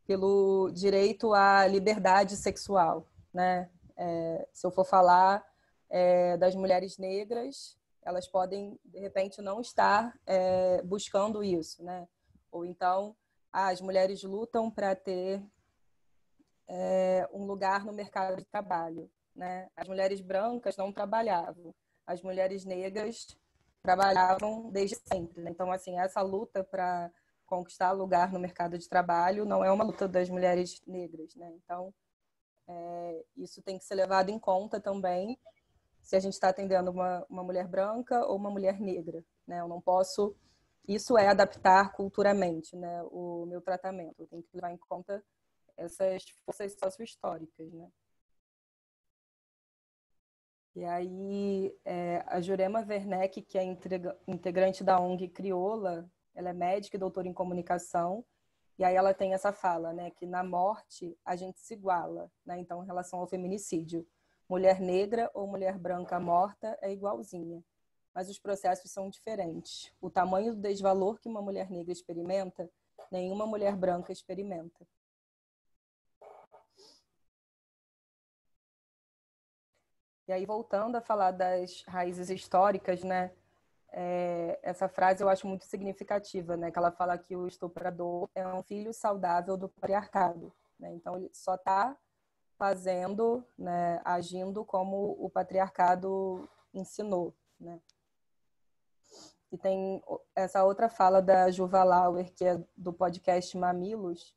pelo direito à liberdade sexual, né? Se eu for falar das mulheres negras, elas podem, de repente, não estar buscando isso, né? Ou então, as mulheres lutam para ter um lugar no mercado de trabalho, né? As mulheres brancas não trabalhavam, as mulheres negras trabalhavam desde sempre, né? Então, assim, essa luta para conquistar lugar no mercado de trabalho não é uma luta das mulheres negras, né? Então, isso tem que ser levado em conta também se a gente está atendendo uma mulher branca ou uma mulher negra, né? Eu não posso... Isso é adaptar culturalmente, né, o meu tratamento. Eu tenho que levar em conta essas forças sociohistóricas, né? E aí, a Jurema Werneck, que é integrante da ONG Crioula, ela é médica e doutora em comunicação, e aí ela tem essa fala, né, que na morte a gente se iguala, né? Então, em relação ao feminicídio, mulher negra ou mulher branca morta é igualzinha, mas os processos são diferentes. O tamanho do desvalor que uma mulher negra experimenta, nenhuma mulher branca experimenta. E aí, voltando a falar das raízes históricas, né? Essa frase eu acho muito significativa, né? Que ela fala que o estuprador é um filho saudável do patriarcado, né? Então, ele só está fazendo, né, agindo como o patriarcado ensinou, né? E tem essa outra fala da Juva Lauer, que é do podcast Mamilos.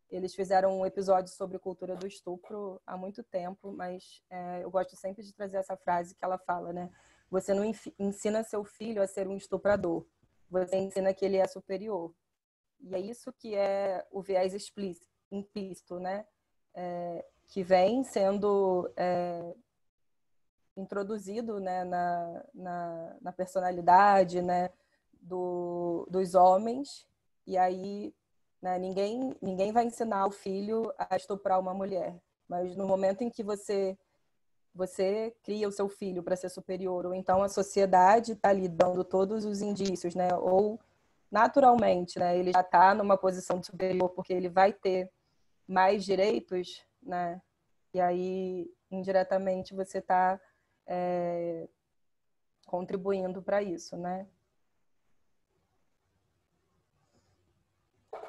Eles fizeram um episódio sobre cultura do estupro há muito tempo, mas eu gosto sempre de trazer essa frase que ela fala, né? Você não ensina seu filho a ser um estuprador, você ensina que ele é superior. E é isso que é o viés implícito, né? Que vem sendo introduzido, né, na personalidade, né, dos homens. E aí, né, ninguém vai ensinar o filho a estuprar uma mulher, mas no momento em que você cria o seu filho para ser superior, ou então a sociedade está lhe dando todos os indícios, né, ou naturalmente, né, ele já está numa posição de superior porque ele vai ter mais direitos, né, e aí indiretamente você está contribuindo para isso, né?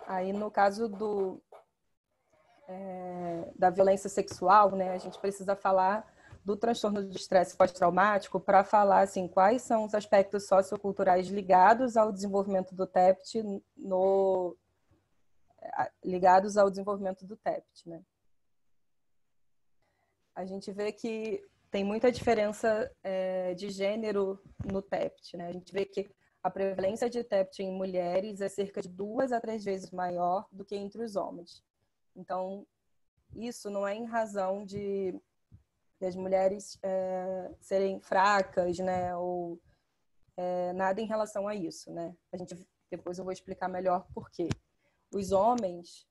Aí, no caso da violência sexual, né, a gente precisa falar do transtorno de estresse pós-traumático para falar assim, quais são os aspectos socioculturais ligados ao desenvolvimento do TEPT, ligados ao desenvolvimento do TEPT, né? A gente vê que tem muita diferença de gênero no TEPT, né? A gente vê que a prevalência de TEPT em mulheres é cerca de 2 a 3 vezes maior do que entre os homens. Então, isso não é em razão de as mulheres serem fracas, né? Ou nada em relação a isso, né? Depois eu vou explicar melhor por quê. Os homens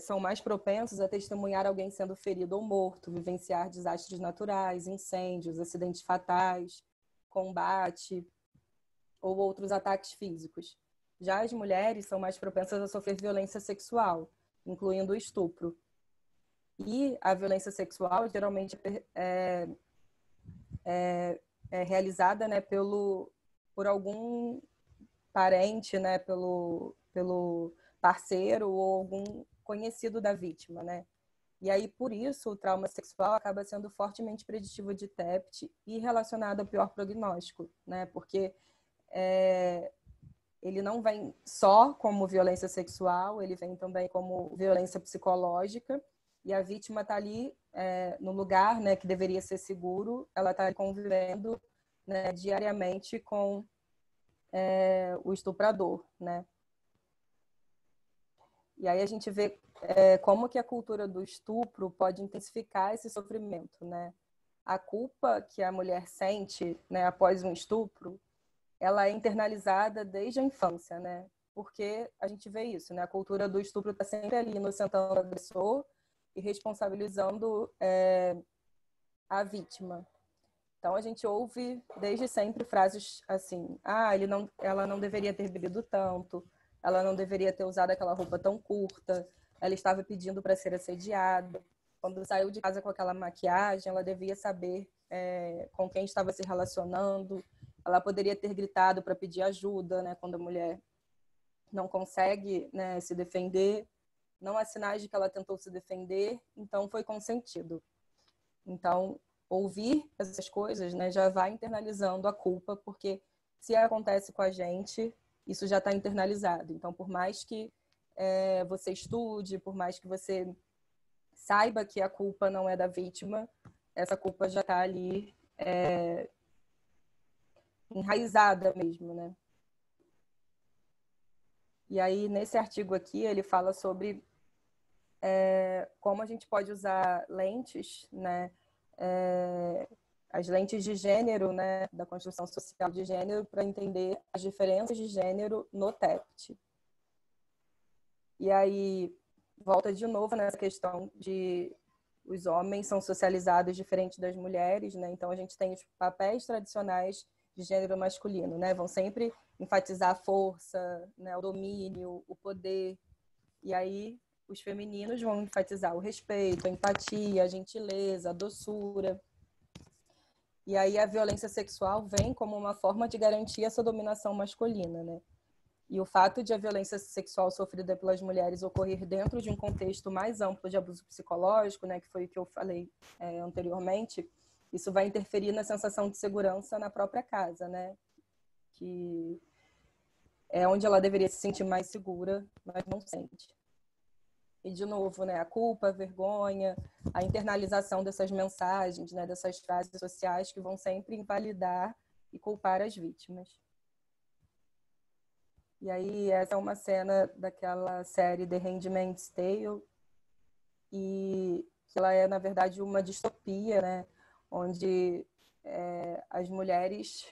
são mais propensos a testemunhar alguém sendo ferido ou morto, vivenciar desastres naturais, incêndios, acidentes fatais, combate ou outros ataques físicos. Já as mulheres são mais propensas a sofrer violência sexual, incluindo o estupro. E a violência sexual geralmente é realizada, né, por algum parente, né, pelo parceiro ou algum conhecido da vítima, né? E aí, por isso, o trauma sexual acaba sendo fortemente preditivo de TEPT e relacionado ao pior prognóstico, né? Porque ele não vem só como violência sexual, ele vem também como violência psicológica, e a vítima está ali no lugar, né, que deveria ser seguro, ela está convivendo, né, diariamente com o estuprador, né? E aí a gente vê como que a cultura do estupro pode intensificar esse sofrimento, né? A culpa que a mulher sente, né, após um estupro, ela é internalizada desde a infância, né? Porque a gente vê isso, né? A cultura do estupro está sempre ali inocentando o agressor e responsabilizando a vítima. Então a gente ouve desde sempre frases assim: ela não deveria ter bebido tanto, ela não deveria ter usado aquela roupa tão curta, ela estava pedindo para ser assediada. Quando saiu de casa com aquela maquiagem, ela devia saber com quem estava se relacionando. Ela poderia ter gritado para pedir ajuda, né? Quando a mulher não consegue, né, se defender, não há sinais de que ela tentou se defender, então foi consentido. Então, ouvir essas coisas, né, já vai internalizando a culpa, porque se acontece com a gente, isso já está internalizado. Então, por mais que você estude, por mais que você saiba que a culpa não é da vítima, essa culpa já está ali enraizada mesmo, né? E aí, nesse artigo aqui, ele fala sobre como a gente pode usar lentes, né? As lentes de gênero, né, da construção social de gênero, para entender as diferenças de gênero no TEPT. E aí, volta de novo nessa questão de os homens são socializados diferente das mulheres, né? Então, a gente tem os papéis tradicionais de gênero masculino, né? Vão sempre enfatizar a força, né, o domínio, o poder. E aí, os femininos vão enfatizar o respeito, a empatia, a gentileza, a doçura. E aí a violência sexual vem como uma forma de garantir essa dominação masculina, né? E o fato de a violência sexual sofrida pelas mulheres ocorrer dentro de um contexto mais amplo de abuso psicológico, né, que foi o que eu falei anteriormente, isso vai interferir na sensação de segurança na própria casa, né? Que é onde ela deveria se sentir mais segura, mas não sente. E, de novo, né, a culpa, a vergonha, a internalização dessas mensagens, né, dessas frases sociais que vão sempre invalidar e culpar as vítimas. E aí, essa é uma cena daquela série The Handmaid's Tale, e que ela é, na verdade, uma distopia, né, onde as mulheres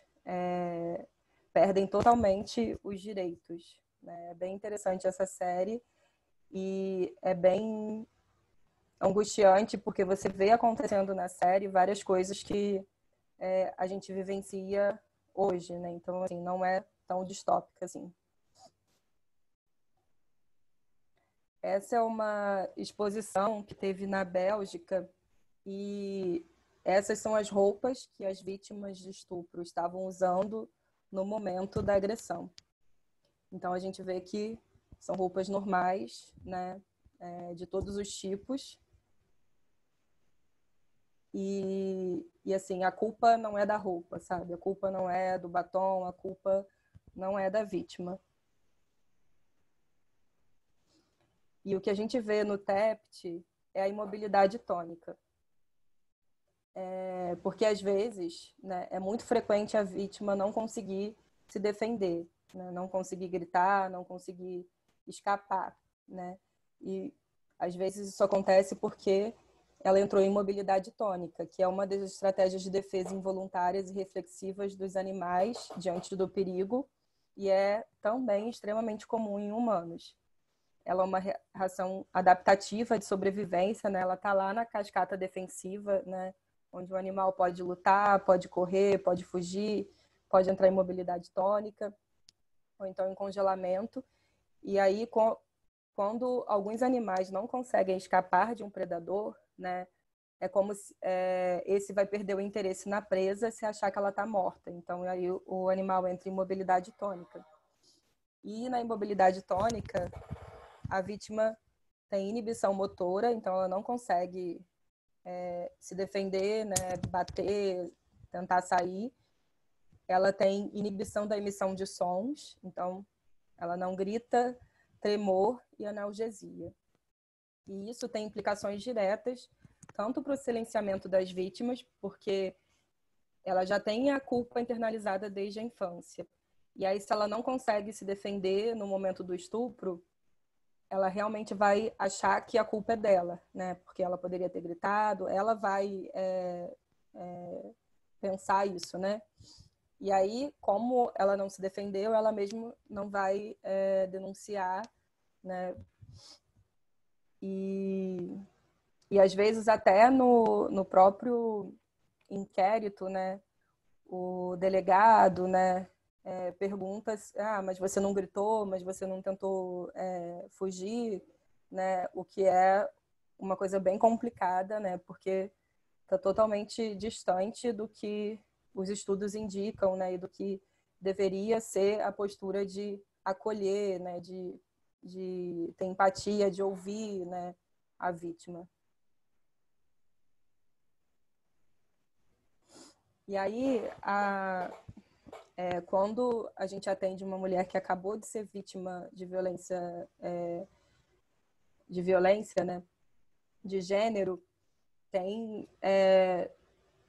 perdem totalmente os direitos, né? É bem interessante essa série. E é bem angustiante, porque você vê acontecendo na série várias coisas que a gente vivencia hoje, né? Então, assim, não é tão distópica assim. Essa é uma exposição que teve na Bélgica e essas são as roupas que as vítimas de estupro estavam usando no momento da agressão. Então, a gente vê que são roupas normais, né? De todos os tipos. E assim, a culpa não é da roupa, sabe? A culpa não é do batom, a culpa não é da vítima. E o que a gente vê no TEPT é a imobilidade tônica. Porque, às vezes, né, é muito frequente a vítima não conseguir se defender, né? Não conseguir gritar, não conseguir escapar, né? E, às vezes, isso acontece porque ela entrou em imobilidade tônica, que é uma das estratégias de defesa involuntárias e reflexivas dos animais diante do perigo e é também extremamente comum em humanos. Ela é uma reação adaptativa de sobrevivência, né? Ela está lá na cascata defensiva, né? Onde o animal pode lutar, pode correr, pode fugir, pode entrar em mobilidade tônica, ou então em congelamento. E aí, quando alguns animais não conseguem escapar de um predador, né, é como se esse vai perder o interesse na presa se achar que ela está morta. Então, aí o animal entra em imobilidade tônica. E na imobilidade tônica, a vítima tem inibição motora, então ela não consegue se defender, né, bater, tentar sair. Ela tem inibição da emissão de sons, então ela não grita, tremor e analgesia. E isso tem implicações diretas, tanto para o silenciamento das vítimas, porque ela já tem a culpa internalizada desde a infância. E aí, se ela não consegue se defender no momento do estupro, ela realmente vai achar que a culpa é dela, né? Porque ela poderia ter gritado, ela vai pensar isso, né? E aí, como ela não se defendeu, ela mesma não vai denunciar, né? E às vezes até no próprio inquérito, né? O delegado, né? Pergunta, mas você não gritou, mas você não tentou fugir, né? O que é uma coisa bem complicada, né? Porque está totalmente distante do que os estudos indicam, né? E do que deveria ser a postura de acolher, né? De ter empatia, de ouvir, né? A vítima. E aí, quando a gente atende uma mulher que acabou de ser vítima de violência, né, de gênero, tem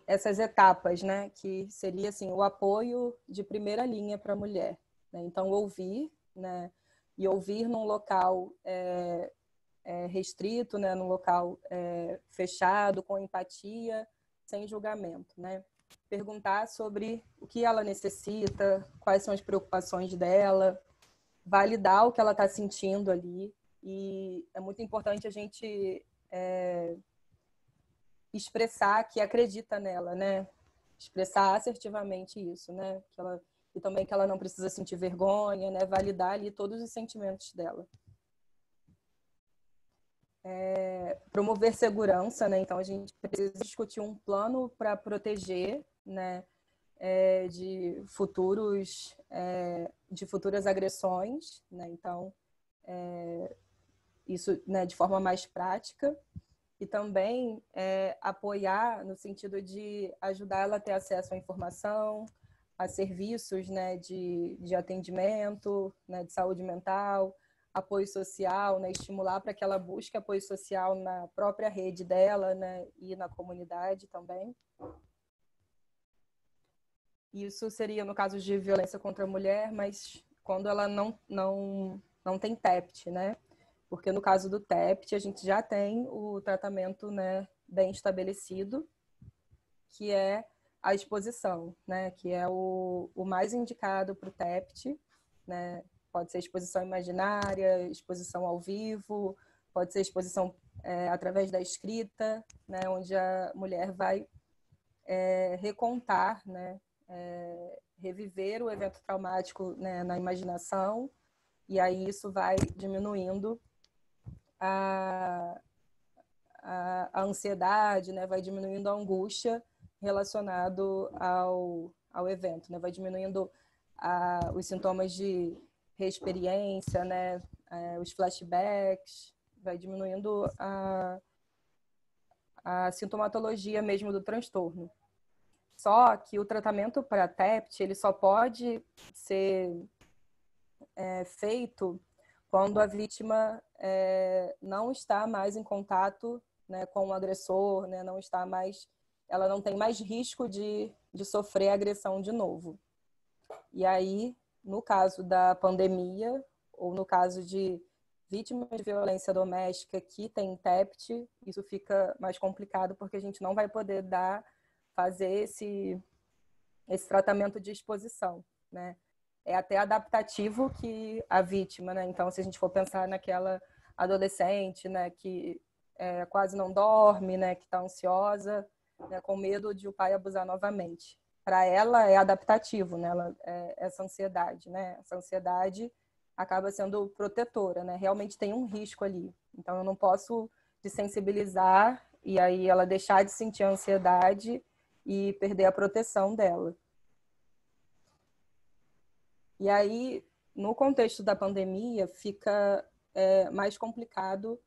essas etapas, né, que seria assim, o apoio de primeira linha para a mulher. Né? Então, ouvir, né, e ouvir num local restrito, né, num local fechado, com empatia, sem julgamento, né? Perguntar sobre o que ela necessita, quais são as preocupações dela, validar o que ela está sentindo ali. E é muito importante a gente expressar que acredita nela, né? Expressar assertivamente isso, né? E também que ela não precisa sentir vergonha, né? Validar ali todos os sentimentos dela. Promover segurança, né? Então a gente precisa discutir um plano para proteger, né? De futuras agressões, né? Então isso, né, de forma mais prática, e também apoiar no sentido de ajudar ela a ter acesso à informação, a serviços, né, de atendimento, né, de saúde mental, apoio social, né, estimular para que ela busque apoio social na própria rede dela, né, e na comunidade também. Isso seria no caso de violência contra a mulher, mas quando ela não tem TEPT, né? Porque no caso do TEPT, a gente já tem o tratamento, né, bem estabelecido, que é a exposição, né? Que é o mais indicado para o TEPT, né? Pode ser exposição imaginária, exposição ao vivo, pode ser exposição através da escrita, né? Onde a mulher vai recontar, né? Reviver o evento traumático, né, na imaginação, e aí isso vai diminuindo a ansiedade, né, vai diminuindo a angústia relacionado ao evento, né, vai diminuindo os sintomas de reexperiência, né, os flashbacks, vai diminuindo a sintomatologia mesmo do transtorno. Só que o tratamento para TEPT, ele só pode ser feito quando a vítima não está mais em contato, né, com o agressor, né, ela não tem mais risco de sofrer agressão de novo. E aí, no caso da pandemia, ou no caso de vítimas de violência doméstica que tem TEPT, isso fica mais complicado porque a gente não vai poder fazer esse tratamento de exposição, né? É até adaptativo que a vítima, né? Então, se a gente for pensar naquela adolescente, né, que quase não dorme, né, que está ansiosa, né, com medo de o pai abusar novamente. Para ela é adaptativo, né? Essa ansiedade, né? Essa ansiedade acaba sendo protetora, né? Realmente tem um risco ali. Então, eu não posso desensibilizar e aí ela deixar de sentir a ansiedade e perder a proteção dela. E aí, no contexto da pandemia, fica mais complicado,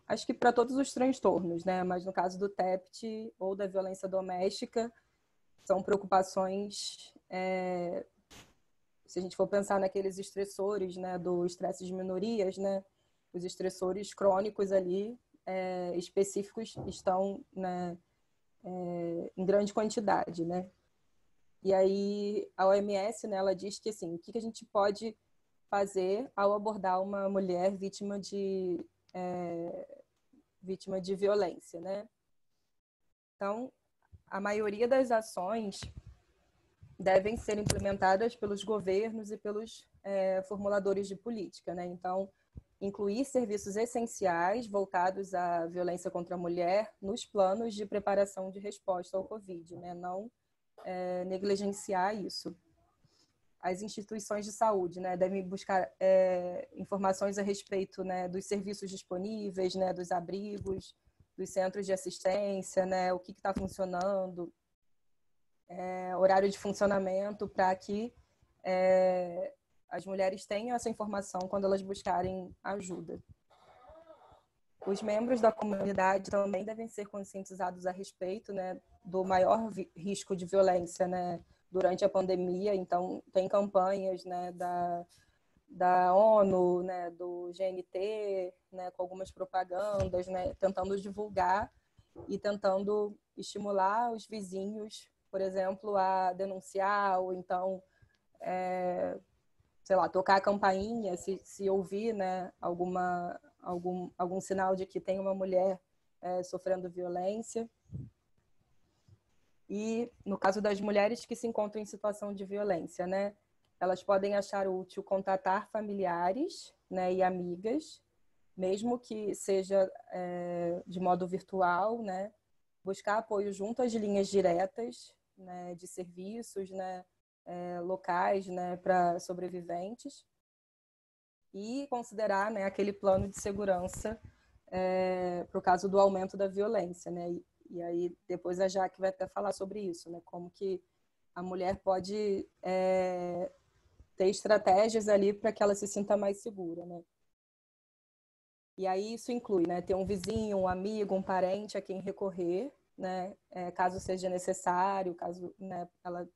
acho que para todos os transtornos, né? Mas no caso do TEPT ou da violência doméstica, são preocupações, se a gente for pensar naqueles estressores, né, do estresse de minorias, né, os estressores crônicos ali, específicos, estão, né, em grande quantidade, né? E aí a OMS, né, ela diz que assim, o que a gente pode fazer ao abordar uma mulher vítima de violência, né? Então, a maioria das ações devem ser implementadas pelos governos e pelos formuladores de política, né? Então, incluir serviços essenciais voltados à violência contra a mulher nos planos de preparação de resposta ao Covid, né? Não negligenciar isso. As instituições de saúde, né, devem buscar informações a respeito, né, dos serviços disponíveis, né, dos abrigos, dos centros de assistência, né, o que está funcionando, horário de funcionamento, para que as mulheres tenham essa informação quando elas buscarem ajuda. Os membros da comunidade também devem ser conscientizados a respeito, né, do maior risco de violência, né, durante a pandemia. Então, tem campanhas, né, da ONU, né, do GNT, né, com algumas propagandas, né, tentando divulgar e tentando estimular os vizinhos, por exemplo, a denunciar, ou então, sei lá, tocar a campainha, se ouvir, né, algum sinal de que tem uma mulher sofrendo violência. E no caso das mulheres que se encontram em situação de violência, né, elas podem achar útil contatar familiares, né, e amigas, mesmo que seja de modo virtual, né, buscar apoio junto às linhas diretas, né, de serviços, né, locais, né, para sobreviventes, e considerar, né, aquele plano de segurança para o caso do aumento da violência, né? E aí depois a Jaque vai até falar sobre isso, né? Como que a mulher pode ter estratégias ali para que ela se sinta mais segura, né? E aí isso inclui, né, ter um vizinho, um amigo, um parente a quem recorrer, né, caso seja necessário, caso, né,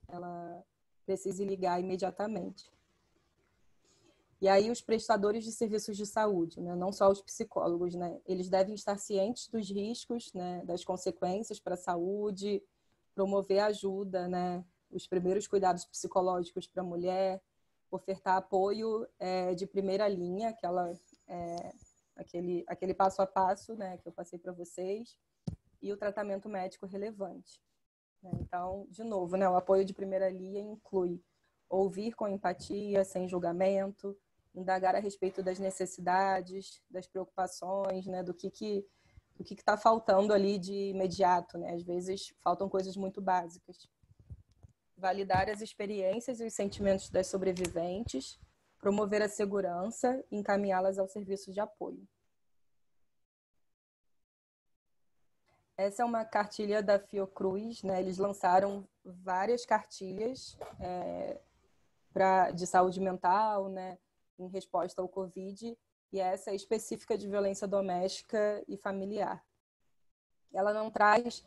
ela precise ligar imediatamente. E aí os prestadores de serviços de saúde, né, não só os psicólogos, né, eles devem estar cientes dos riscos, né, das consequências para a saúde, promover ajuda, né, os primeiros cuidados psicológicos para a mulher, ofertar apoio de primeira linha, aquele passo a passo, né, que eu passei para vocês, e o tratamento médico relevante. Então, de novo, né, o apoio de primeira linha inclui ouvir com empatia, sem julgamento, indagar a respeito das necessidades, das preocupações, né, do que está faltando ali de imediato, né? Às vezes faltam coisas muito básicas. Validar as experiências e os sentimentos das sobreviventes, promover a segurança e encaminhá-las ao serviço de apoio. Essa é uma cartilha da Fiocruz, né? Eles lançaram várias cartilhas de saúde mental, né, em resposta ao Covid, e essa é específica de violência doméstica e familiar. Ela não traz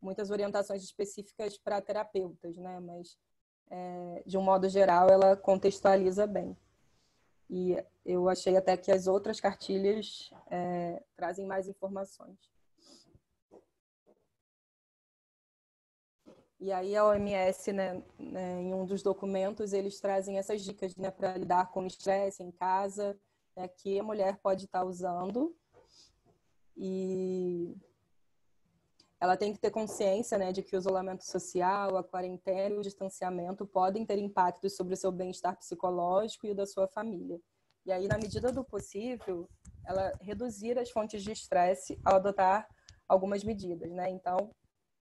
muitas orientações específicas para terapeutas, né, mas, de um modo geral, ela contextualiza bem. E eu achei até que as outras cartilhas trazem mais informações. E aí a OMS, né, em um dos documentos, eles trazem essas dicas, né, para lidar com o estresse em casa, né, que a mulher pode estar usando. E ela tem que ter consciência, né, de que o isolamento social, a quarentena e o distanciamento podem ter impactos sobre o seu bem-estar psicológico e o da sua família. E aí, na medida do possível, ela reduzir as fontes de estresse ao adotar algumas medidas, né? Então,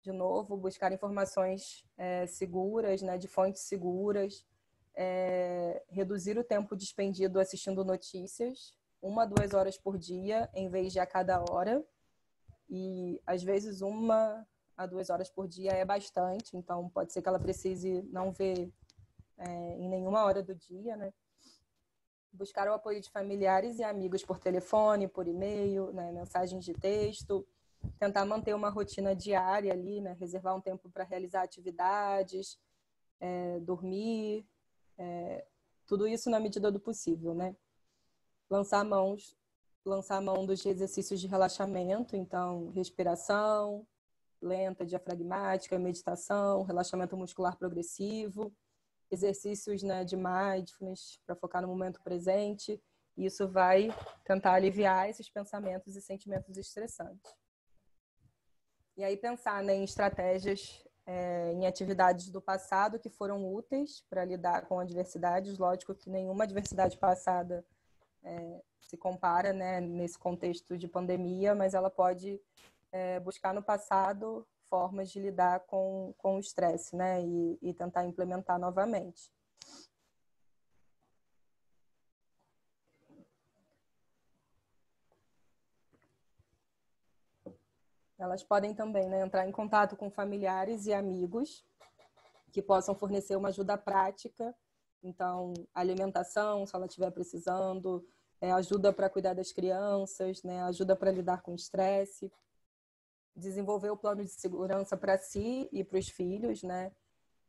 de novo, buscar informações seguras, né, de fontes seguras, reduzir o tempo despendido assistindo notícias, 1 a 2 horas por dia, em vez de a cada hora. E, às vezes, 1 a 2 horas por dia é bastante, então pode ser que ela precise não ver em nenhuma hora do dia, né? Buscar o apoio de familiares e amigos por telefone, por e-mail, né, mensagens de texto, tentar manter uma rotina diária ali, né, reservar um tempo para realizar atividades, dormir, tudo isso na medida do possível, né? Lançar a mão dos exercícios de relaxamento, então respiração lenta, diafragmática, meditação, relaxamento muscular progressivo, exercícios, né, de mindfulness para focar no momento presente. Isso vai tentar aliviar esses pensamentos e sentimentos estressantes. E aí pensar, né, em estratégias, em atividades do passado que foram úteis para lidar com adversidades. Lógico que nenhuma adversidade passada se compara, né, nesse contexto de pandemia, mas ela pode buscar no passado formas de lidar com o estresse, né, e tentar implementar novamente. Elas podem também, né, entrar em contato com familiares e amigos que possam fornecer uma ajuda prática. Então, alimentação, se ela estiver precisando, ajuda para cuidar das crianças, né, ajuda para lidar com o estresse, desenvolver o plano de segurança para si e para os filhos, né?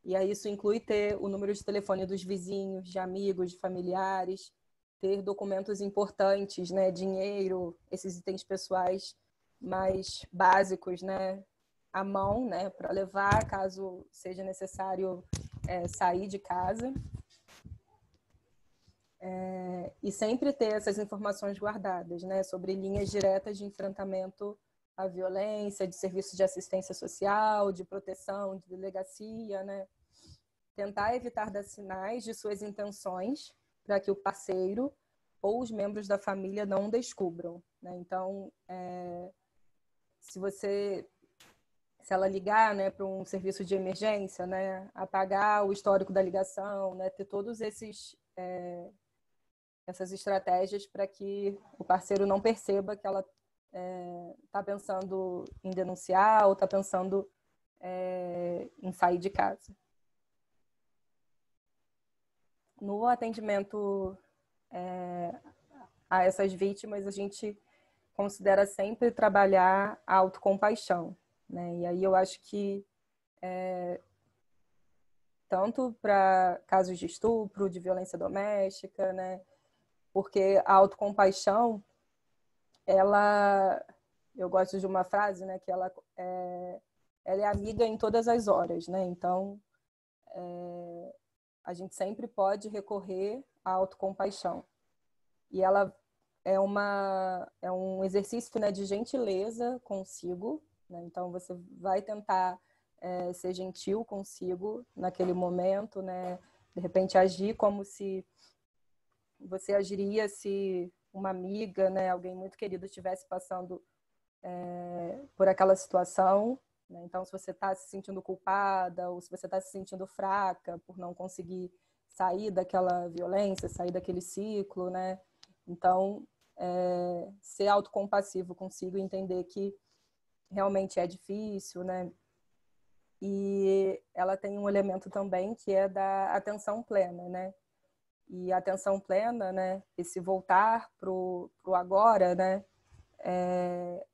E aí isso inclui ter o número de telefone dos vizinhos, de amigos, de familiares, ter documentos importantes, né, dinheiro, esses itens pessoais mais básicos, né, à mão, né, para levar caso seja necessário sair de casa. E sempre ter essas informações guardadas, né, sobre linhas diretas de enfrentamento à violência, de serviços de assistência social, de proteção, de delegacia, né. Tentar evitar dar sinais de suas intenções para que o parceiro ou os membros da família não descubram, né? Então, se ela ligar, né, para um serviço de emergência, né, apagar o histórico da ligação, né, ter todos essas estratégias para que o parceiro não perceba que ela está pensando em denunciar ou está pensando em sair de casa. No atendimento a essas vítimas, a gente considera sempre trabalhar a autocompaixão, né? E aí eu acho que tanto para casos de estupro, de violência doméstica, né? Porque a autocompaixão, eu gosto de uma frase, né? Que ela é amiga em todas as horas, né? Então, a gente sempre pode recorrer à autocompaixão. E ela é um exercício, né, de gentileza consigo, né? Então, você vai tentar ser gentil consigo naquele momento, né? De repente, agir como se você agiria se uma amiga, né, alguém muito querido estivesse passando por aquela situação, né? Então, se você está se sentindo culpada ou se você está se sentindo fraca por não conseguir sair daquela violência, sair daquele ciclo, né? Então, ser autocompassivo consigo e entender que realmente é difícil, né? E ela tem um elemento também que é da atenção plena, né? E a atenção plena, né? Esse voltar pro agora, né?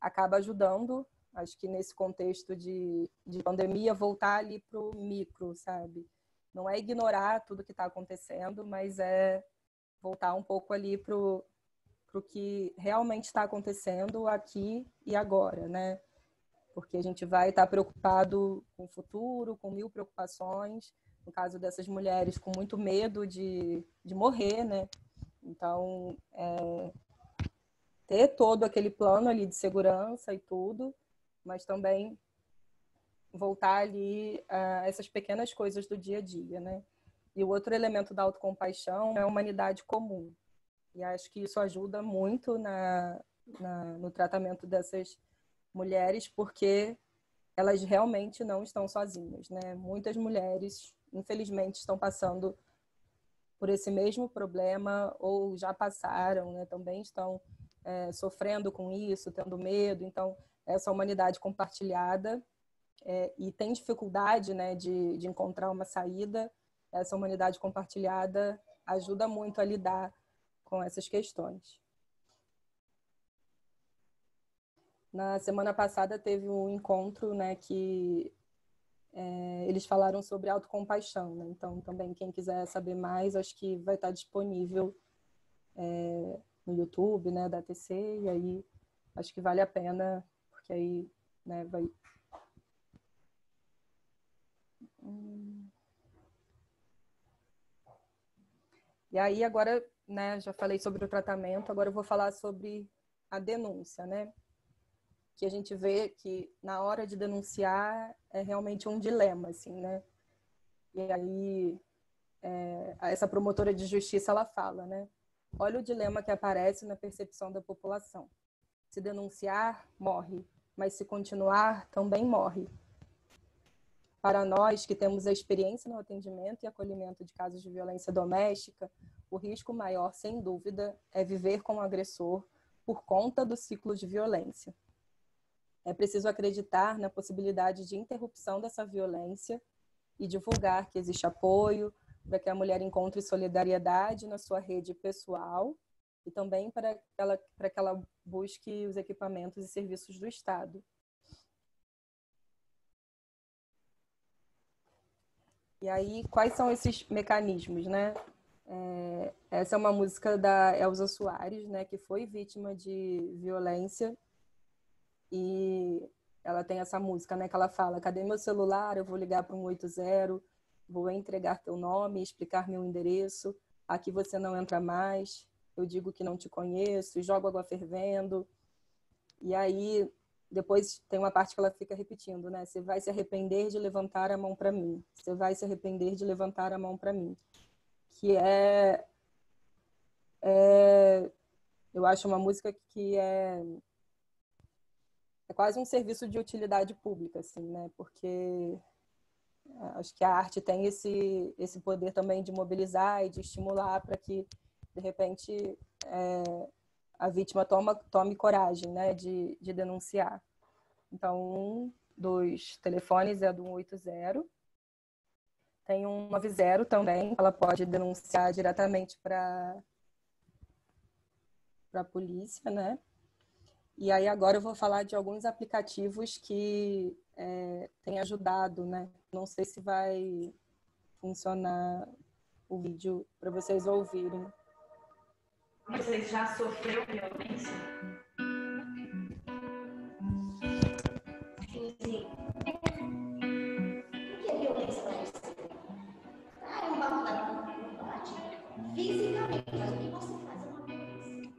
Acaba ajudando, acho que nesse contexto de pandemia, voltar ali pro micro, sabe? Não é ignorar tudo que está acontecendo, mas é voltar um pouco ali pro que realmente está acontecendo aqui e agora, né? Porque a gente vai estar preocupado com o futuro, com 1000 preocupações, no caso dessas mulheres com muito medo de morrer, né? Então, ter todo aquele plano ali de segurança e tudo, mas também voltar ali a essas pequenas coisas do dia a dia, né? E o outro elemento da autocompaixão é a humanidade comum. E acho que isso ajuda muito no tratamento dessas mulheres, porque elas realmente não estão sozinhas, né? Muitas mulheres, infelizmente, estão passando por esse mesmo problema ou já passaram, né? Também estão sofrendo com isso, tendo medo. Então, essa humanidade compartilhada e tem dificuldade, né, de encontrar uma saída, essa humanidade compartilhada ajuda muito a lidar com essas questões. Na semana passada teve um encontro, né, que eles falaram sobre autocompaixão, né? Então, também, quem quiser saber mais, acho que vai estar disponível no YouTube, né, da TC, e aí acho que vale a pena, porque aí, né, vai... E aí, agora, né, já falei sobre o tratamento, agora eu vou falar sobre a denúncia, né? Que a gente vê que na hora de denunciar é realmente um dilema, assim, né? E aí, essa promotora de justiça, ela fala, né? Olha o dilema que aparece na percepção da população. Se denunciar, morre, mas se continuar, também morre. Para nós que temos a experiência no atendimento e acolhimento de casos de violência doméstica, o risco maior, sem dúvida, é viver com o agressor por conta do ciclo de violência. É preciso acreditar na possibilidade de interrupção dessa violência e divulgar que existe apoio para que a mulher encontre solidariedade na sua rede pessoal e também para que ela busque os equipamentos e serviços do Estado. E aí, quais são esses mecanismos, né? Essa é uma música da Elza Soares, né, que foi vítima de violência, e ela tem essa música, né, que ela fala: cadê meu celular? Eu vou ligar para 180, vou entregar teu nome, explicar meu endereço, aqui você não entra mais, eu digo que não te conheço, jogo água fervendo. E aí, depois tem uma parte que ela fica repetindo, né? Você vai se arrepender de levantar a mão para mim. Você vai se arrepender de levantar a mão para mim. Que eu acho uma música que é quase um serviço de utilidade pública, assim, né? Porque acho que a arte tem esse poder também de mobilizar e de estimular para que, de repente, a vítima tome coragem, né, de denunciar. Então, um dos telefones é do 180. Tem um 90 também, ela pode denunciar diretamente para a polícia, né? E aí agora eu vou falar de alguns aplicativos que têm ajudado, né? Não sei se vai funcionar o vídeo para vocês ouvirem. Vocês já sofreram violência? Sim. O que é violência para você? Ah, é um barro da mão, não bate. Fisicamente, mas o que você faz é uma violência.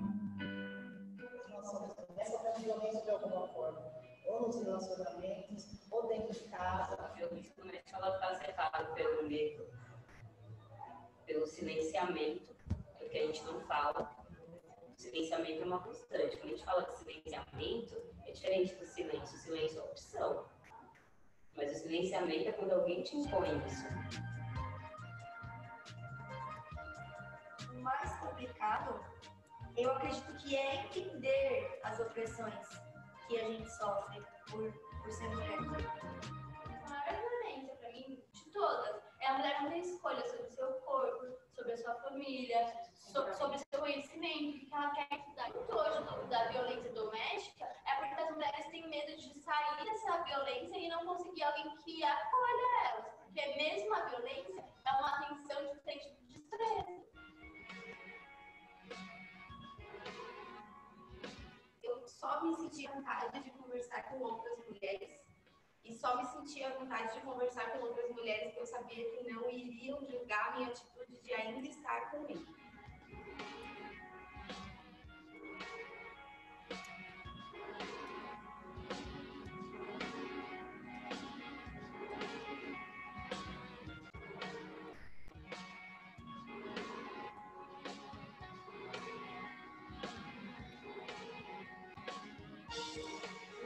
Nós sofremos violência de alguma forma, ou nos relacionamentos, ou dentro de casa. A violência doméstica ela está afetada pelo medo, pelo silenciamento, porque a gente não fala. O silenciamento é uma constante. Quando a gente fala de silenciamento, é diferente do silêncio. O silêncio é opção. Mas o silenciamento é quando alguém te impõe isso. O mais complicado, eu acredito que é entender as opressões que a gente sofre por ser mulher. A maior violência, para mim, de todas, é a mulher não ter escolha sobre o seu corpo, sobre a sua família, sobre o seu conhecimento, o que ela quer estudar. Muito hoje da violência doméstica é porque as mulheres têm medo de sair dessa violência e não conseguir alguém que acolha elas. Porque mesmo a violência é uma atenção diferente do desprezo. Eu só me senti à vontade de conversar com outras mulheres e só me senti à vontade de conversar com outras mulheres que eu sabia que não iriam julgar a minha atitude de ainda estar comigo.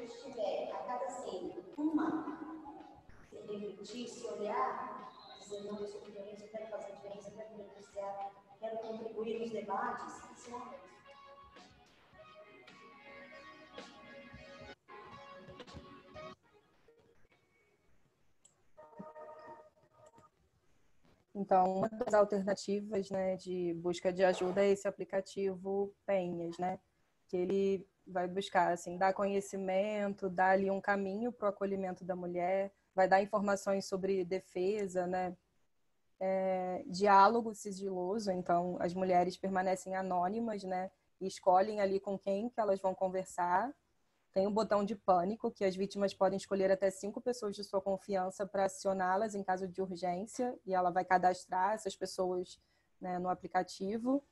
Se tiver a cada 100 uma refletir, se olhar, dizer, não, eu sou diferente, eu quero fazer diferença, eu quero beneficiar, quero contribuir nos debates, isso é uma coisa. Então, uma das alternativas, né, de busca de ajuda é esse aplicativo Penhas, né, que ele vai buscar, assim, dar conhecimento, dar ali um caminho para o acolhimento da mulher, vai dar informações sobre defesa, né, diálogo sigiloso, então as mulheres permanecem anônimas, né, e escolhem ali com quem que elas vão conversar. Tem um botão de pânico, que as vítimas podem escolher até 5 pessoas de sua confiança para acioná-las em caso de urgência, e ela vai cadastrar essas pessoas, né, no aplicativo.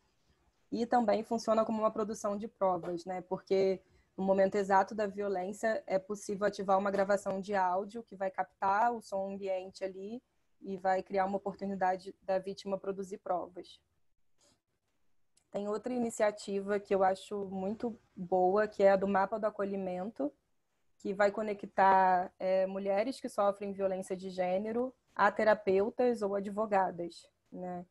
E também funciona como uma produção de provas, né, porque no momento exato da violência é possível ativar uma gravação de áudio que vai captar o som ambiente ali e vai criar uma oportunidade da vítima produzir provas. Tem outra iniciativa que eu acho muito boa, que é a do Mapa do Acolhimento, que vai conectar mulheres que sofrem violência de gênero a terapeutas ou advogadas, né?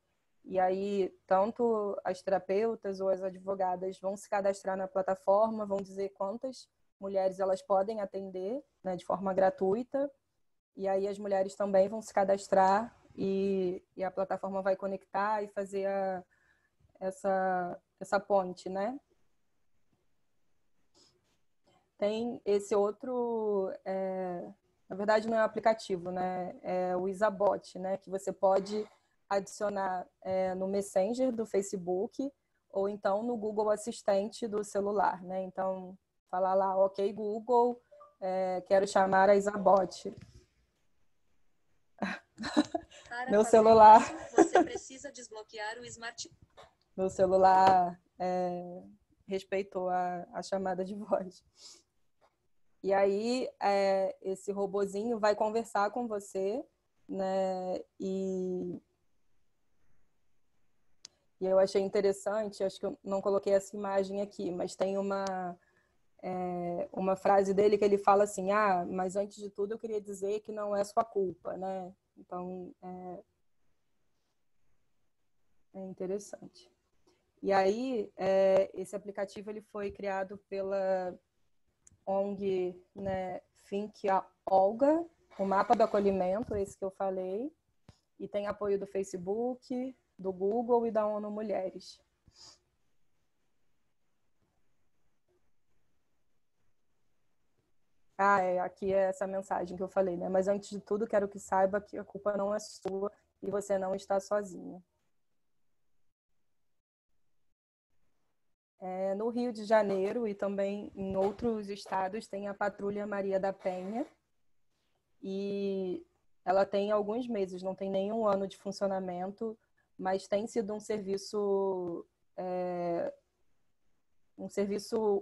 E aí, tanto as terapeutas ou as advogadas vão se cadastrar na plataforma, vão dizer quantas mulheres elas podem atender, né, de forma gratuita, e aí as mulheres também vão se cadastrar e a plataforma vai conectar e fazer essa ponte, né? Tem esse outro, na verdade não é um aplicativo, né? É o Isabot, né? Que você pode adicionar no Messenger do Facebook ou então no Google Assistente do celular, né? Então, falar lá, ok, Google, quero chamar a Isabot. Meu celular... Isso, você precisa desbloquear o smartphone. Meu celular respeitou a chamada de voz. E aí, esse robozinho vai conversar com você, né? E eu achei interessante, acho que eu não coloquei essa imagem aqui, mas tem uma frase dele que ele fala assim, mas antes de tudo eu queria dizer que não é sua culpa, né? Então, é interessante. E aí, esse aplicativo ele foi criado pela ONG, né, Think Olga, o Mapa do Acolhimento, esse que eu falei, e tem apoio do Facebook, do Google e da ONU Mulheres. Aqui é essa mensagem que eu falei, né? Mas antes de tudo, quero que saiba que a culpa não é sua e você não está sozinha. No Rio de Janeiro e também em outros estados tem a Patrulha Maria da Penha e ela tem alguns meses, não tem nenhum ano de funcionamento, mas tem sido um serviço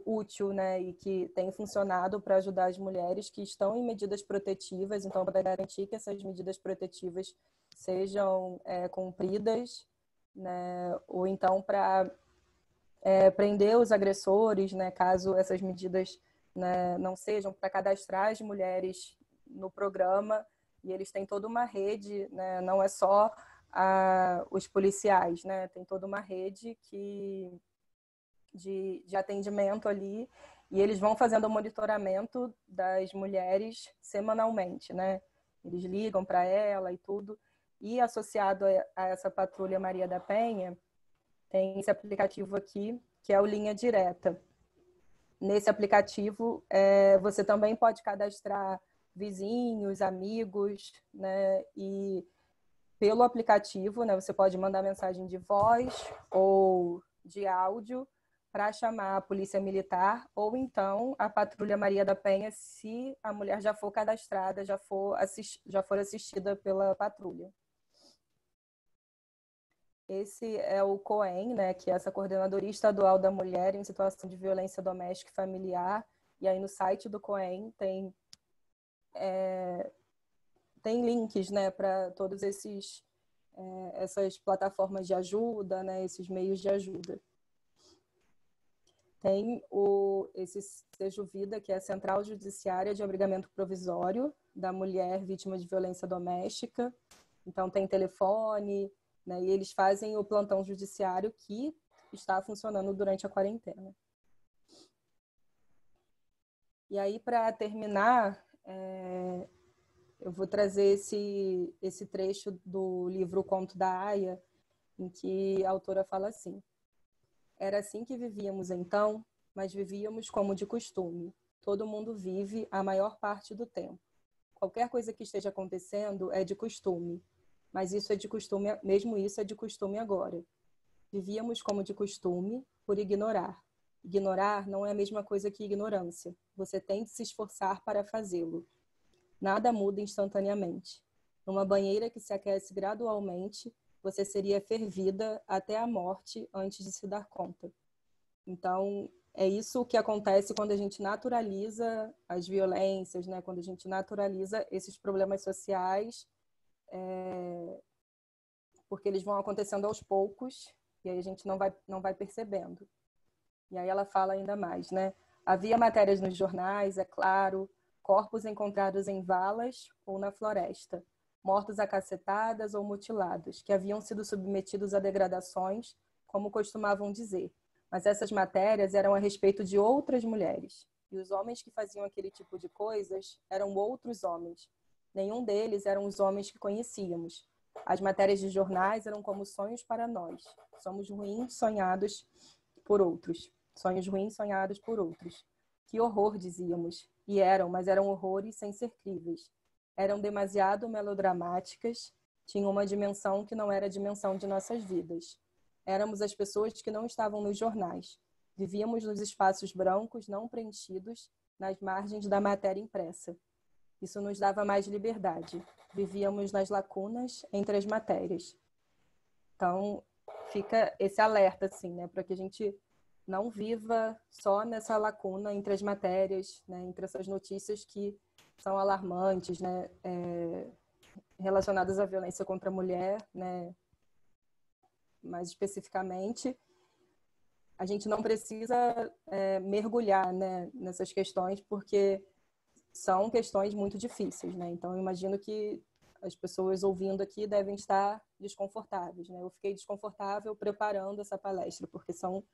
útil, né, e que tem funcionado para ajudar as mulheres que estão em medidas protetivas, então para garantir que essas medidas protetivas sejam cumpridas, né, ou então para prender os agressores, né, caso essas medidas, né, não sejam, para cadastrar as mulheres no programa, e eles têm toda uma rede, né, não é só os policiais, né, tem toda uma rede de atendimento ali, e eles vão fazendo o monitoramento das mulheres semanalmente, né, eles ligam para ela e tudo, e associado a essa Patrulha Maria da Penha, tem esse aplicativo aqui, que é o Linha Direta. Nesse aplicativo, você também pode cadastrar vizinhos, amigos, né? E pelo aplicativo, né, você pode mandar mensagem de voz ou de áudio para chamar a Polícia Militar ou então a Patrulha Maria da Penha, se a mulher já for cadastrada, já for assistida pela patrulha. Esse é o COEM, né, que é essa Coordenadoria Estadual da Mulher em Situação de Violência Doméstica e Familiar. E aí no site do COEM tem links, né, para todos essas plataformas de ajuda, né, esses meios de ajuda. Tem esse Sejuvida, que é a Central Judiciária de Abrigamento Provisório da Mulher Vítima de Violência Doméstica. Então, tem telefone, né, e eles fazem o plantão judiciário que está funcionando durante a quarentena. E aí, para terminar, eu vou trazer esse trecho do livro O Conto da Aia, em que a autora fala assim: era assim que vivíamos então, mas vivíamos como de costume. Todo mundo vive a maior parte do tempo. Qualquer coisa que esteja acontecendo é de costume, mas isso é de costume, mesmo isso é de costume agora. Vivíamos como de costume por ignorar. Ignorar não é a mesma coisa que ignorância. Você tem de se esforçar para fazê-lo. Nada muda instantaneamente. Numa banheira que se aquece gradualmente, você seria fervida até a morte antes de se dar conta. Então, é isso que acontece quando a gente naturaliza as violências, né? Quando a gente naturaliza esses problemas sociais, porque eles vão acontecendo aos poucos e aí a gente não vai percebendo. E aí ela fala ainda mais, né? Havia matérias nos jornais, é claro, corpos encontrados em valas ou na floresta, mortos a cacetadas ou mutilados, que haviam sido submetidos a degradações, como costumavam dizer. Mas essas matérias eram a respeito de outras mulheres. E os homens que faziam aquele tipo de coisas eram outros homens. Nenhum deles eram os homens que conhecíamos. As matérias de jornais eram como sonhos para nós. Somos ruins sonhados por outros. Sonhos ruins sonhados por outros. Que horror, dizíamos. E eram, mas eram horrores sem ser críveis. Eram demasiado melodramáticas, tinham uma dimensão que não era a dimensão de nossas vidas. Éramos as pessoas que não estavam nos jornais. Vivíamos nos espaços brancos não preenchidos, nas margens da matéria impressa. Isso nos dava mais liberdade. Vivíamos nas lacunas entre as matérias. Então, fica esse alerta, assim, né, para que a gente não viva só nessa lacuna entre as matérias, né, entre essas notícias que são alarmantes, né, relacionadas à violência contra a mulher, né, mais especificamente. A gente não precisa mergulhar, né, nessas questões, porque são questões muito difíceis, né? Então, eu imagino que as pessoas ouvindo aqui devem estar desconfortáveis, né? Eu fiquei desconfortável preparando essa palestra, porque são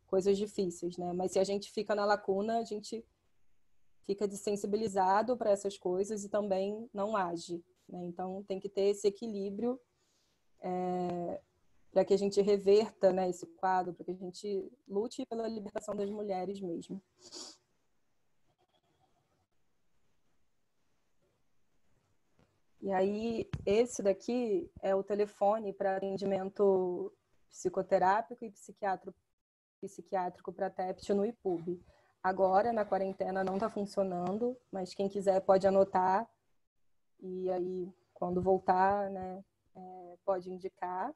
coisas difíceis, né? Mas se a gente fica na lacuna, a gente fica desensibilizado para essas coisas e também não age, né? Então, tem que ter esse equilíbrio para que a gente reverta, né, esse quadro, para que a gente lute pela libertação das mulheres mesmo. E aí, esse daqui é o telefone para atendimento psicoterápico e psiquiátrico para TEPT no IPUB. Agora, na quarentena, não está funcionando, mas quem quiser pode anotar. E aí, quando voltar, né, pode indicar.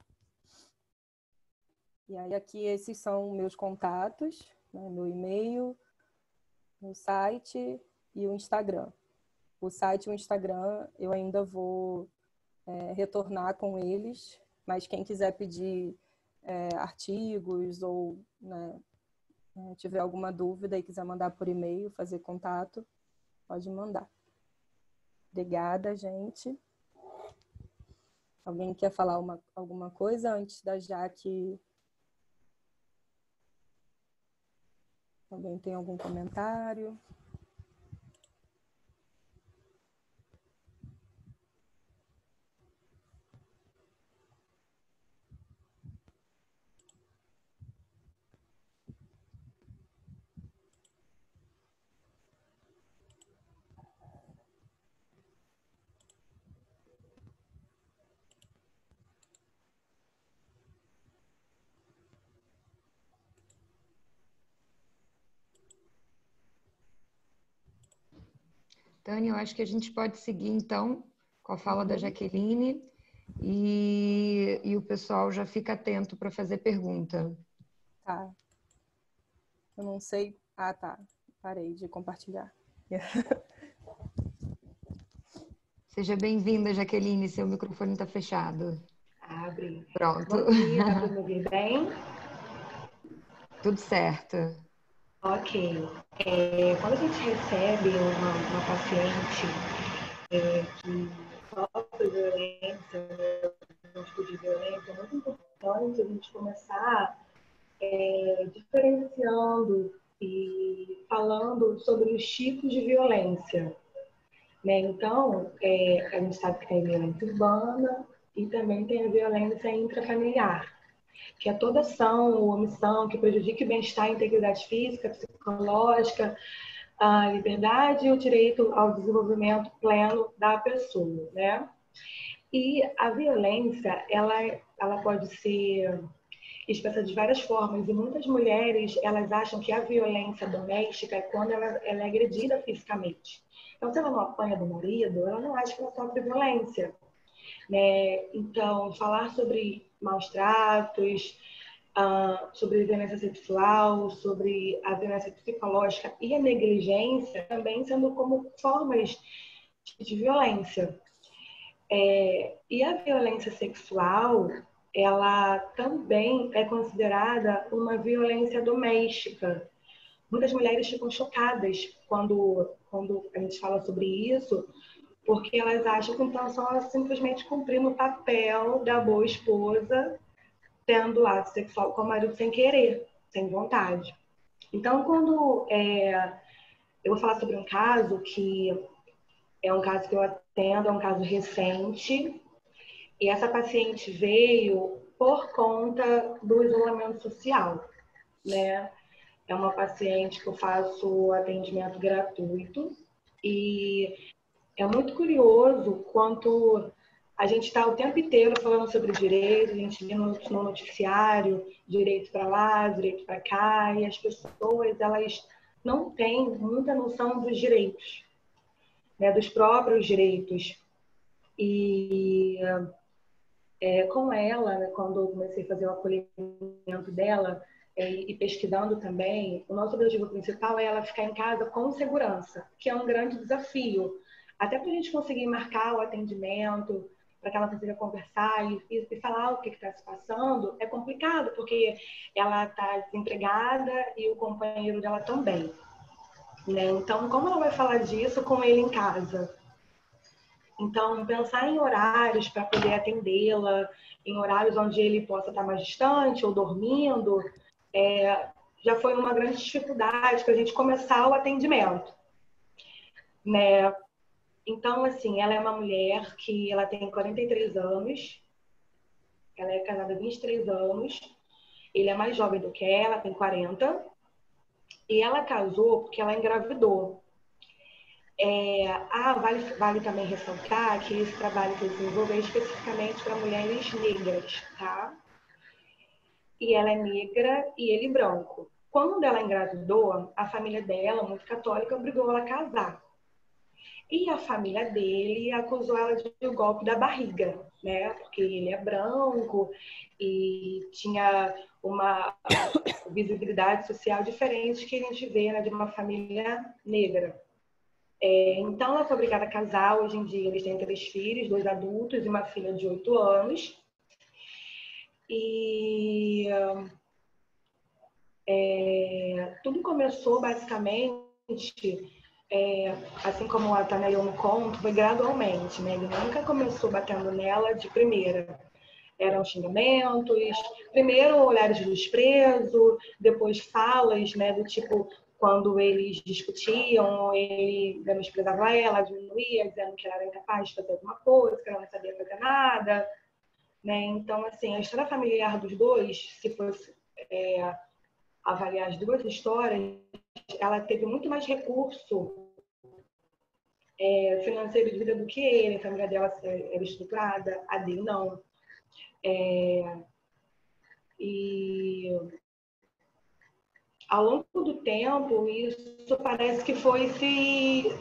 E aí, aqui, esses são meus contatos, né, meu e-mail, meu site e o Instagram. O site e o Instagram eu ainda vou retornar com eles, mas quem quiser pedir artigos ou, né, tiver alguma dúvida e quiser mandar por e-mail, fazer contato, pode mandar. Obrigada, gente. Alguém quer falar alguma coisa antes da Jaque? Alguém tem algum comentário? Tânia, eu acho que a gente pode seguir, então, com a fala da Jaqueline e o pessoal já fica atento para fazer pergunta. Tá. Eu não sei... Ah, tá. Parei de compartilhar. Seja bem-vinda, Jaqueline. Seu microfone está fechado. Abre. Pronto. Bom dia, dá para me ouvir bem? Tudo certo. Ok. Quando a gente recebe uma paciente que sofre violência, um tipo de violência, é muito importante a gente começar diferenciando e falando sobre os tipos de violência. Né? Então, a gente sabe que tem violência urbana e também tem a violência intrafamiliar, que é toda ação ou omissão que prejudique o bem-estar, a integridade física, psicológica, a liberdade e o direito ao desenvolvimento pleno da pessoa, né? E a violência, ela pode ser expressa de várias formas, e muitas mulheres, elas acham que a violência doméstica é quando ela é agredida fisicamente. Então, se ela não apanha do marido, ela não acha que ela sofre violência, né? Então, falar sobre maus tratos, sobre violência sexual, sobre a violência psicológica e a negligência, também sendo como formas de violência. E a violência sexual, ela também é considerada uma violência doméstica. Muitas mulheres ficam chocadas quando a gente fala sobre isso, porque elas acham que então são elas simplesmente cumprindo o papel da boa esposa, tendo ato sexual com o marido sem querer, sem vontade. Então, eu vou falar sobre um caso que é um caso que eu atendo, é um caso recente, e essa paciente veio por conta do isolamento social, né? É uma paciente que eu faço atendimento gratuito e é muito curioso quanto a gente está o tempo inteiro falando sobre direito, a gente vê no noticiário direito para lá, direito para cá, e as pessoas, elas não têm muita noção dos direitos, né, dos próprios direitos. E com ela, né, quando eu comecei a fazer o acolhimento dela e pesquisando também, o nosso objetivo principal é ela ficar em casa com segurança, que é um grande desafio. Até para a gente conseguir marcar o atendimento, para que ela consiga conversar e falar o que está se passando, é complicado, porque ela está desempregada e o companheiro dela também. Né? Então, como ela vai falar disso com ele em casa? Então, pensar em horários para poder atendê-la, em horários onde ele possa estar mais distante ou dormindo, já foi uma grande dificuldade para a gente começar o atendimento. Né? Então, assim, ela é uma mulher que ela tem 43 anos, ela é casada há 23 anos, ele é mais jovem do que ela, tem 40, e ela casou porque ela engravidou. Vale também ressaltar que esse trabalho que eu desenvolvo é especificamente para mulheres negras, tá? E ela é negra e ele branco. Quando ela engravidou, a família dela, muito católica, obrigou ela a casar. E a família dele acusou ela de golpe da barriga, né? Porque ele é branco e tinha uma visibilidade social diferente que a gente vê, né, de uma família negra. Então, ela foi obrigada a casar. Hoje em dia, eles têm 3 filhos, 2 adultos e uma filha de 8 anos. E tudo começou, basicamente, assim como a Tanelio no conto, foi gradualmente, né? Ele nunca começou batendo nela de primeira. Eram xingamentos, primeiro olhares de desprezo, depois falas, né, do tipo, quando eles discutiam, ele menosprezava ela, diminuía, dizendo que ela era incapaz de fazer alguma coisa, que ela não sabia fazer nada, né? Então, assim, a história familiar dos dois, se fosse avaliar as duas histórias, ela teve muito mais recurso financeiro de vida do que ele. A família dela era estruturada, a dele não. E ao longo do tempo, isso parece que foi se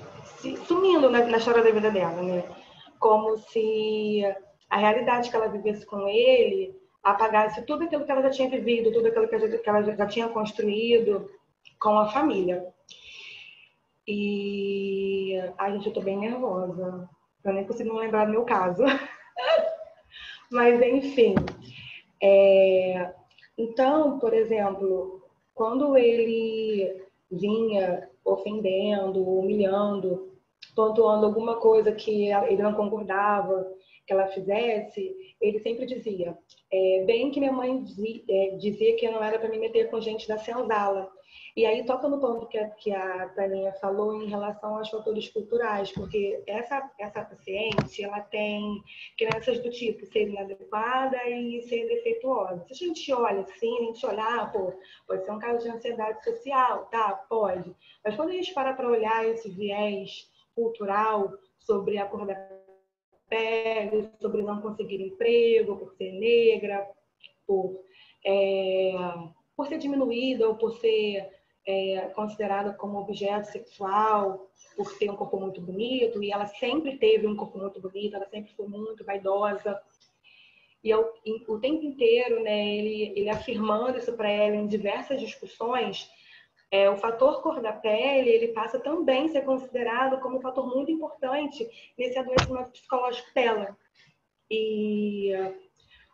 sumindo na história da vida dela, né? Como se a realidade que ela vivesse com ele apagasse tudo aquilo que ela já tinha vivido, tudo aquilo que ela já tinha construído com a família. E gente, eu tô bem nervosa. Eu nem consigo me lembrar do meu caso. Mas, enfim. Então, por exemplo, quando ele vinha ofendendo, humilhando, pontuando alguma coisa que ele não concordava que ela fizesse, ele sempre dizia, bem que minha mãe dizia que não era para me meter com gente da senzala. E aí toca no ponto que a Taninha falou em relação aos fatores culturais, porque essa paciente, ela tem crenças do tipo ser inadequada e ser defeituosa. Se a gente olha assim, a gente olhar, pode ser um caso de ansiedade social, tá? Pode. Mas quando a gente para olhar esse viés cultural sobre a cor da pele, sobre não conseguir emprego, por ser negra, por ser diminuída ou por ser considerada como objeto sexual, por ter um corpo muito bonito, e ela sempre teve um corpo muito bonito, ela sempre foi muito vaidosa. E o tempo inteiro, né, ele afirmando isso para ela em diversas discussões, o fator cor da pele, ele passa também a ser considerado como um fator muito importante nesse adoecimento psicológico dela. E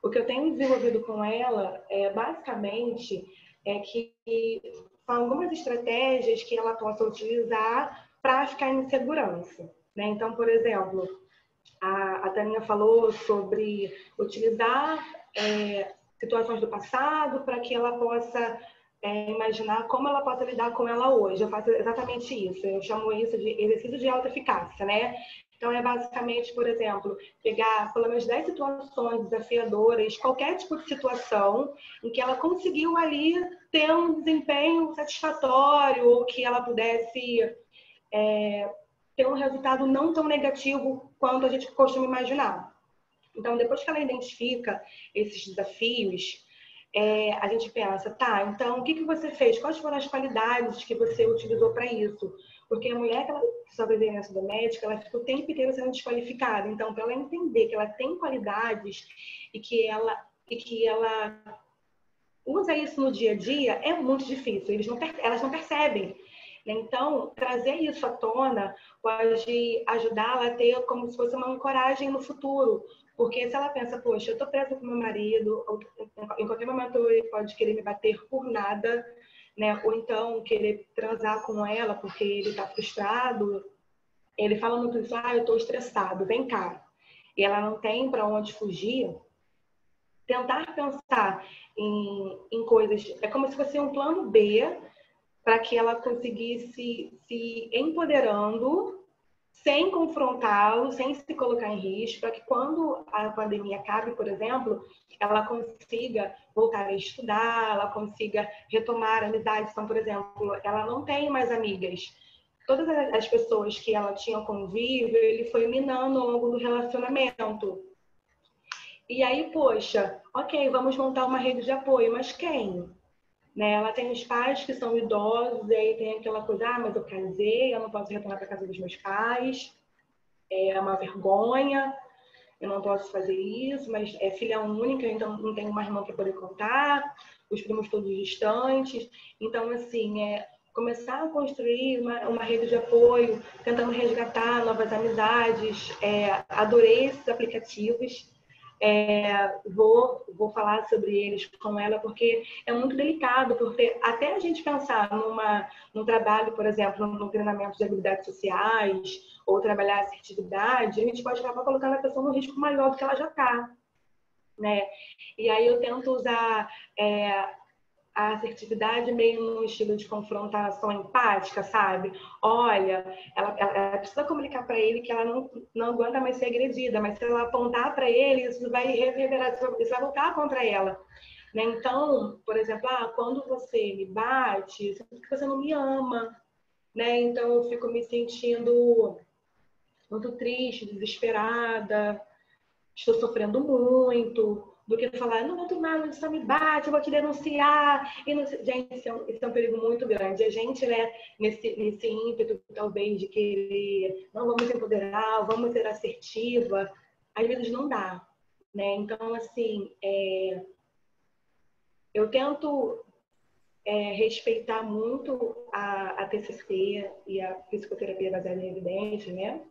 o que eu tenho desenvolvido com ela, basicamente, é que são algumas estratégias que ela possa utilizar para ficar em segurança, né? Então, por exemplo, a Taninha falou sobre utilizar situações do passado para que ela possa imaginar como ela possa lidar com ela hoje. Eu faço exatamente isso. Eu chamo isso de exercício de alta eficácia, né? Então, é basicamente, por exemplo, pegar pelo menos 10 situações desafiadoras, qualquer tipo de situação em que ela conseguiu ali ter um desempenho satisfatório ou que ela pudesse ter um resultado não tão negativo quanto a gente costuma imaginar. Então, depois que ela identifica esses desafios, a gente pensa, tá, então o que você fez? Quais foram as qualidades que você utilizou para isso? Porque a mulher que sofre violência doméstica, ela fica o tempo inteiro sendo desqualificada. Então, para ela entender que ela tem qualidades e que ela usa isso no dia a dia, é muito difícil. Elas não percebem. Então, trazer isso à tona pode ajudá-la a ter como se fosse uma ancoragem no futuro. Porque se ela pensa, poxa, eu estou presa com meu marido, em qualquer momento ele pode querer me bater por nada, né? Ou então querer transar com ela porque ele está frustrado. Ele fala muito isso, eu estou estressado, vem cá. E ela não tem para onde fugir. Tentar pensar em coisas, é como se fosse um plano B para que ela conseguisse se empoderando sem confrontá-lo, sem se colocar em risco, para que quando a pandemia acabe, por exemplo, ela consiga voltar a estudar, ela consiga retomar amizades. Então, por exemplo, ela não tem mais amigas. Todas as pessoas que ela tinha convívio, ele foi minando ao longo do relacionamento. E aí, poxa, ok, vamos montar uma rede de apoio, mas quem? Né? Ela tem os pais que são idosos, e aí tem aquela coisa, mas eu casei, eu não posso retornar para a casa dos meus pais, é uma vergonha, eu não posso fazer isso, mas é filha única, então não tenho uma irmã para poder contar, os primos todos distantes. Então, assim, começar a construir uma rede de apoio, tentando resgatar novas amizades. Adorei esses aplicativos. Vou falar sobre eles com ela, porque é muito delicado, porque até a gente pensar num trabalho, por exemplo, no treinamento de habilidades sociais, ou trabalhar assertividade, a gente pode acabar colocando a pessoa num risco maior do que ela já está, né? E aí eu tento usar a assertividade meio no estilo de confrontação empática, sabe? Olha, ela precisa comunicar para ele que ela não aguenta mais ser agredida, mas se ela apontar para ele, isso vai reverberar, isso vai voltar contra ela. Né? Então, por exemplo, quando você me bate, eu sinto que você não me ama. Né? Então, eu fico me sentindo muito triste, desesperada, estou sofrendo muito, do que falar, não aguento mais, você só me bate, eu vou te denunciar. E não... Gente, isso é um perigo muito grande. A gente, né, nesse ímpeto, talvez, de querer, não, vamos empoderar, vamos ser assertiva, às vezes não dá. Né? Então, assim, eu tento respeitar muito a TCC e a psicoterapia baseada em evidência, né?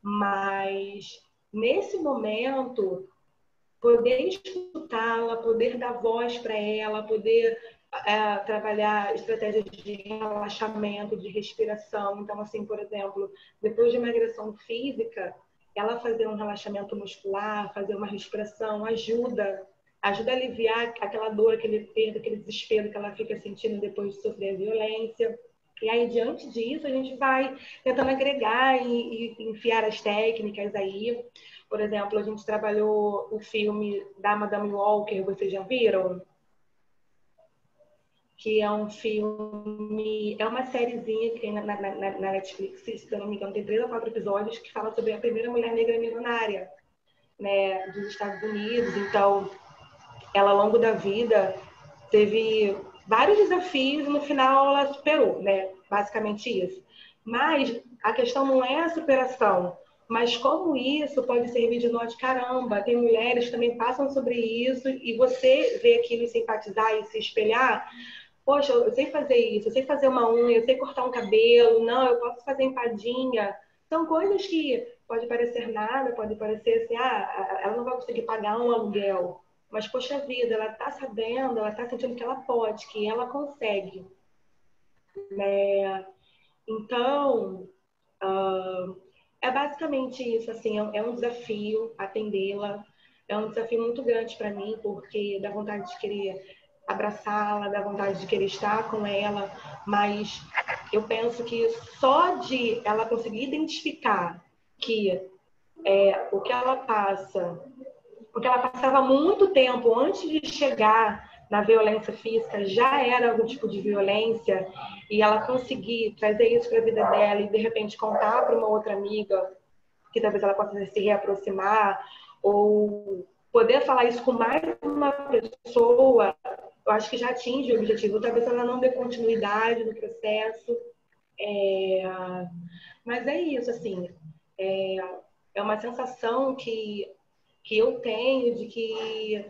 Mas, nesse momento, poder escutá-la, poder dar voz para ela, poder trabalhar estratégias de relaxamento, de respiração. Então, assim, por exemplo, depois de uma agressão física, ela fazer um relaxamento muscular, fazer uma respiração, ajuda a aliviar aquela dor, aquele perda, aquele desespero que ela fica sentindo depois de sofrer a violência. E aí, diante disso, a gente vai tentando agregar e enfiar as técnicas aí. Por exemplo, a gente trabalhou o filme da Madame Walker, vocês já viram? Que é um filme, é uma sériezinha que tem na Netflix, se eu não me engano, tem 3 ou 4 episódios, que fala sobre a primeira mulher negra milionária, né, dos Estados Unidos. Então, ela, ao longo da vida, teve vários desafios e no final ela superou, né, basicamente isso. Mas a questão não é a superação, mas como isso pode servir de nó de caramba. Tem mulheres que também passam sobre isso e você vê aquilo e simpatizar e se espelhar. Poxa, eu sei fazer isso, eu sei fazer uma unha, eu sei cortar um cabelo, não, eu posso fazer empadinha. São coisas que pode parecer nada, pode parecer assim, ela não vai conseguir pagar um aluguel. Mas, poxa vida, ela está sabendo, ela está sentindo que ela pode, que ela consegue. Né? Então, é basicamente isso, assim, é um desafio atendê-la, é um desafio muito grande para mim, porque dá vontade de querer abraçá-la, dá vontade de querer estar com ela, mas eu penso que só de ela conseguir identificar que o que ela passa, porque ela passava muito tempo antes de chegar na violência física, já era algum tipo de violência, e ela conseguir trazer isso para a vida dela e de repente contar para uma outra amiga, que talvez ela possa se reaproximar, ou poder falar isso com mais uma pessoa, eu acho que já atinge o objetivo. Talvez ela não dê continuidade no processo. Mas é isso, assim. É uma sensação que eu tenho de que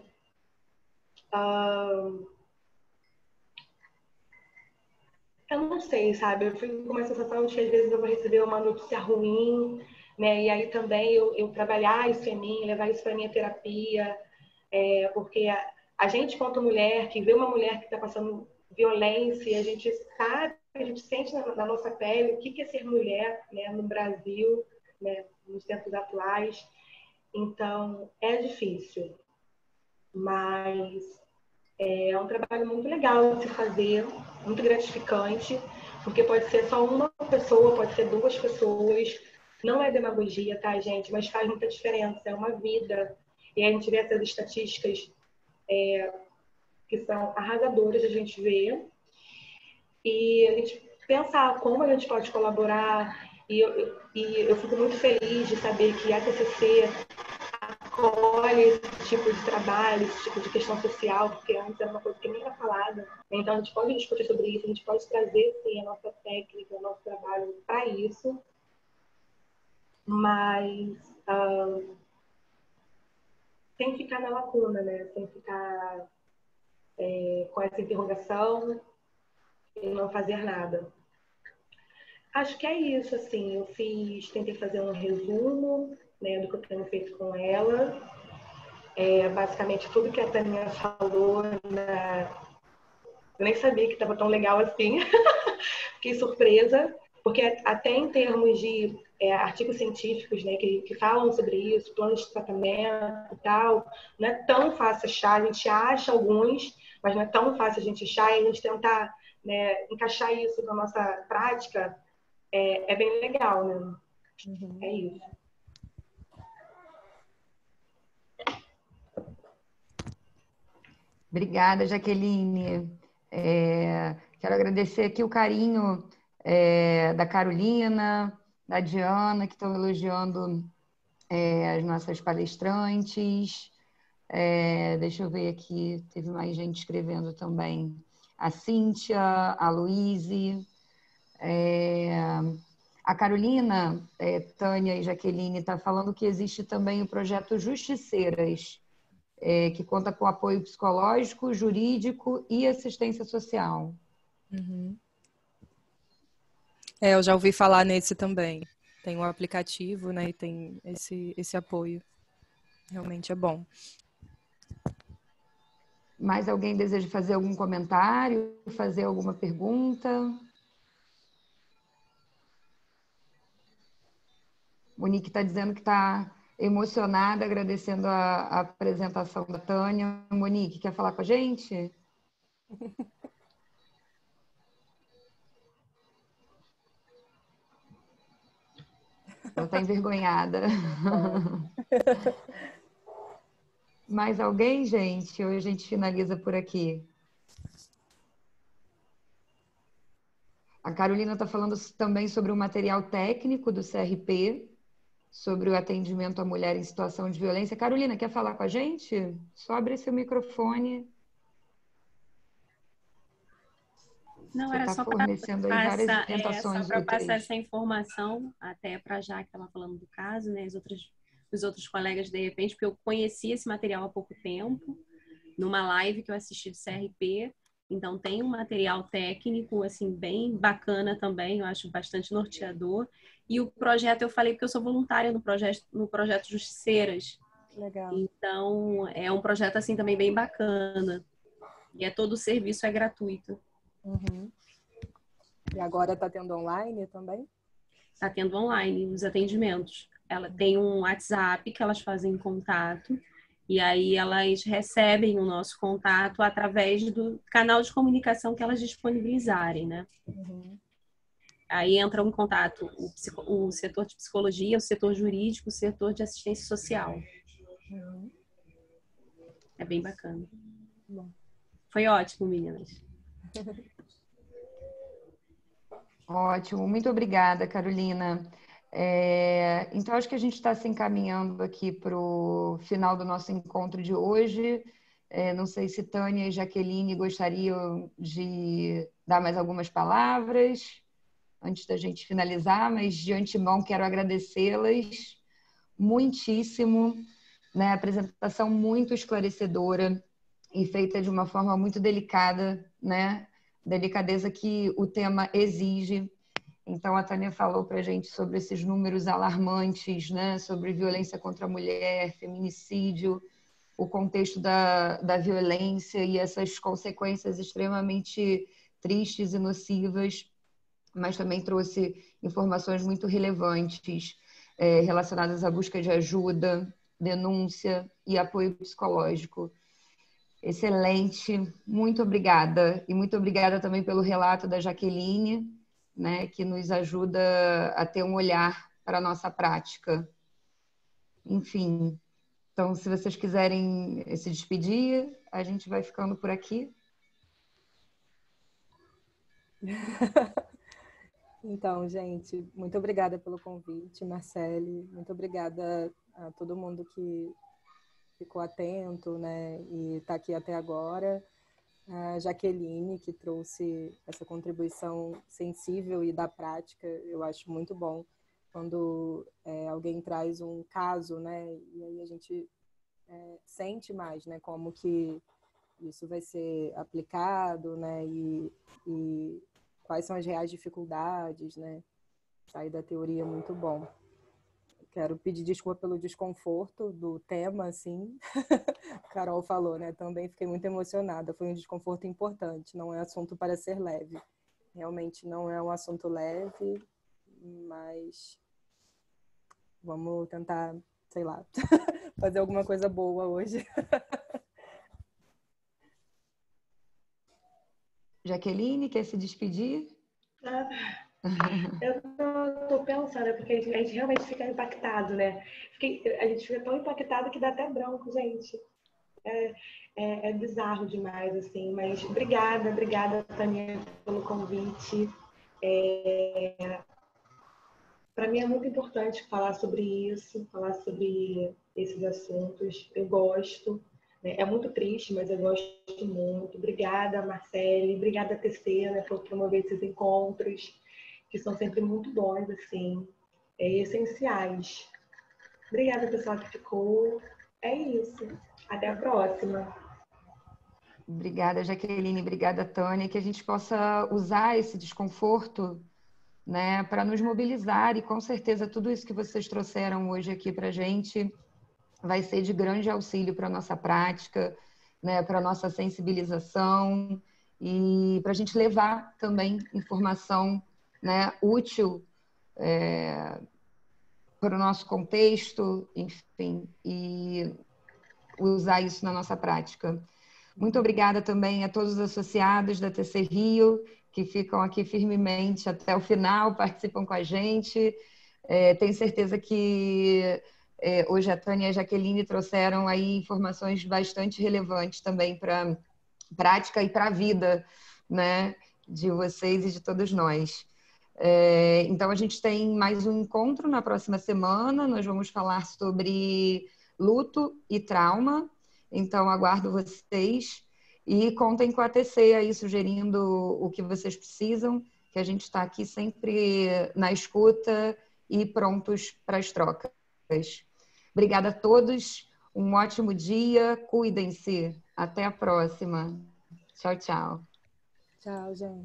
eu não sei, sabe? Eu fico com uma sensação de que às vezes eu vou receber uma notícia ruim, né? E aí também eu trabalhar isso em mim, levar isso para minha terapia, porque a gente, quanto mulher, que vê uma mulher que está passando violência, a gente sabe, a gente sente na nossa pele o que é ser mulher, né, no Brasil, né, nos tempos atuais. Então, é difícil, mas é um trabalho muito legal de se fazer, muito gratificante, porque pode ser só uma pessoa, pode ser 2 pessoas. Não é demagogia, tá, gente? Mas faz muita diferença, é uma vida. E a gente vê essas estatísticas que são arrasadoras, a gente vê. E a gente pensar como a gente pode colaborar. E eu fico muito feliz de saber que a TCC acolhe esse tipo de trabalho, esse tipo de questão social, porque antes era uma coisa que nem era falada. Então, a gente pode discutir sobre isso, a gente pode trazer, sim, a nossa técnica, o nosso trabalho para isso. Mas sem ficar na lacuna, né? Sem ficar com essa interrogação e não fazer nada. Acho que é isso, assim. Eu tentei fazer um resumo, né, do que eu tenho feito com ela. Basicamente, tudo que a Tânia falou, né, eu nem sabia que estava tão legal assim. Fiquei surpresa, porque até em termos de artigos científicos, né, que falam sobre isso, planos de tratamento e tal, não é tão fácil achar. A gente acha alguns, mas não é tão fácil a gente achar, e a gente tentar, né, encaixar isso na nossa prática é bem legal, né? Uhum. É isso. Obrigada, Jaqueline. Quero agradecer aqui o carinho da Carolina, da Diana, que estão elogiando as nossas palestrantes. Deixa eu ver aqui, teve mais gente escrevendo também. A Cíntia, a Luíse. A Carolina, Tânia e Jaqueline está falando que existe também o projeto Justiceiras, que conta com apoio psicológico, jurídico e assistência social. Uhum. Eu já ouvi falar nesse também. Tem um aplicativo, né, e tem esse apoio. Realmente é bom. Mais alguém deseja fazer algum comentário, fazer alguma pergunta? Monique está dizendo que está emocionada, agradecendo a apresentação da Tânia. Monique, quer falar com a gente? Ela está envergonhada. Mais alguém, gente? Ou a gente finaliza por aqui? A Carolina está falando também sobre o material técnico do CRP, sobre o atendimento à mulher em situação de violência. Carolina, quer falar com a gente? Só abre seu microfone. Não, Você era tá só para fornecendo aí várias orientações passar úteis. essa informação, até para já que estava falando do caso, né? Os outros colegas, de repente, porque eu conheci esse material há pouco tempo, numa live que eu assisti do CRP. Então, tem um material técnico, assim, bem bacana também, eu acho bastante norteador. E o projeto, eu falei porque eu sou voluntária no projeto Justiceiras. Legal. Então, é um projeto, assim, também bem bacana. E todo o serviço é gratuito. Uhum. E agora está tendo online também? Está tendo online os atendimentos. Ela tem um WhatsApp que elas fazem contato. E aí elas recebem o nosso contato através do canal de comunicação que elas disponibilizarem, né? Uhum. Aí entra em contato o setor de psicologia, o setor jurídico, o setor de assistência social. Uhum. É bem bacana. Bom. Foi ótimo, meninas. Ótimo, muito obrigada, Carolina. Então, acho que a gente está se encaminhando aqui para o final do nosso encontro de hoje. Não sei se Tânia e Jaqueline gostariam de dar mais algumas palavras antes da gente finalizar, mas de antemão quero agradecê-las muitíssimo, né? Apresentação muito esclarecedora e feita de uma forma muito delicada, né? Delicadeza que o tema exige. Então, a Tânia falou para a gente sobre esses números alarmantes, né? Sobre violência contra a mulher, feminicídio, o contexto da violência e essas consequências extremamente tristes e nocivas, mas também trouxe informações muito relevantes relacionadas à busca de ajuda, denúncia e apoio psicológico. Excelente, muito obrigada. E muito obrigada também pelo relato da Jaqueline, né, que nos ajuda a ter um olhar para a nossa prática. Enfim, então, se vocês quiserem se despedir, a gente vai ficando por aqui. Então, gente, muito obrigada pelo convite, Marcele. Muito obrigada a todo mundo que ficou atento, né, e está aqui até agora. A Jaqueline, que trouxe essa contribuição sensível e da prática, eu acho muito bom quando alguém traz um caso, né, e aí a gente sente mais, né, como que isso vai ser aplicado, né, e quais são as reais dificuldades, né, sair da teoria é muito bom. Quero pedir desculpa pelo desconforto do tema, assim. Carol falou, né? Também fiquei muito emocionada. Foi um desconforto importante. Não é assunto para ser leve. Realmente não é um assunto leve, mas vamos tentar, sei lá, fazer alguma coisa boa hoje. Jaqueline, quer se despedir? Eu estou pensando, porque a gente realmente fica impactado, né? A gente fica tão impactado que dá até branco, gente. É bizarro demais, assim. Mas obrigada, Tânia, pelo convite. Para mim é muito importante falar sobre isso, falar sobre esses assuntos. Eu gosto. É muito triste, mas eu gosto muito. Obrigada, Marcele. Obrigada, TC, né, por promover esses encontros, que são sempre muito bons, assim, essenciais. Obrigada, pessoal, que ficou. É isso. Até a próxima. Obrigada, Jaqueline. Obrigada, Tânia. Que a gente possa usar esse desconforto, né, para nos mobilizar. E, com certeza, tudo isso que vocês trouxeram hoje aqui para a gente vai ser de grande auxílio para a nossa prática, né, para a nossa sensibilização e para a gente levar também informação, né, útil para o nosso contexto, enfim, e usar isso na nossa prática. Muito obrigada também a todos os associados da TC Rio, que ficam aqui firmemente até o final, participam com a gente. Tenho certeza que hoje a Tânia e a Jaqueline trouxeram aí informações bastante relevantes também para a prática e para a vida, né, de vocês e de todos nós. Então, a gente tem mais um encontro na próxima semana. Nós vamos falar sobre luto e trauma. Então, aguardo vocês e contem com a TC aí, sugerindo o que vocês precisam, que a gente está aqui sempre na escuta e prontos para as trocas. Obrigada a todos, um ótimo dia, cuidem-se. Até a próxima. Tchau, tchau. Tchau, gente.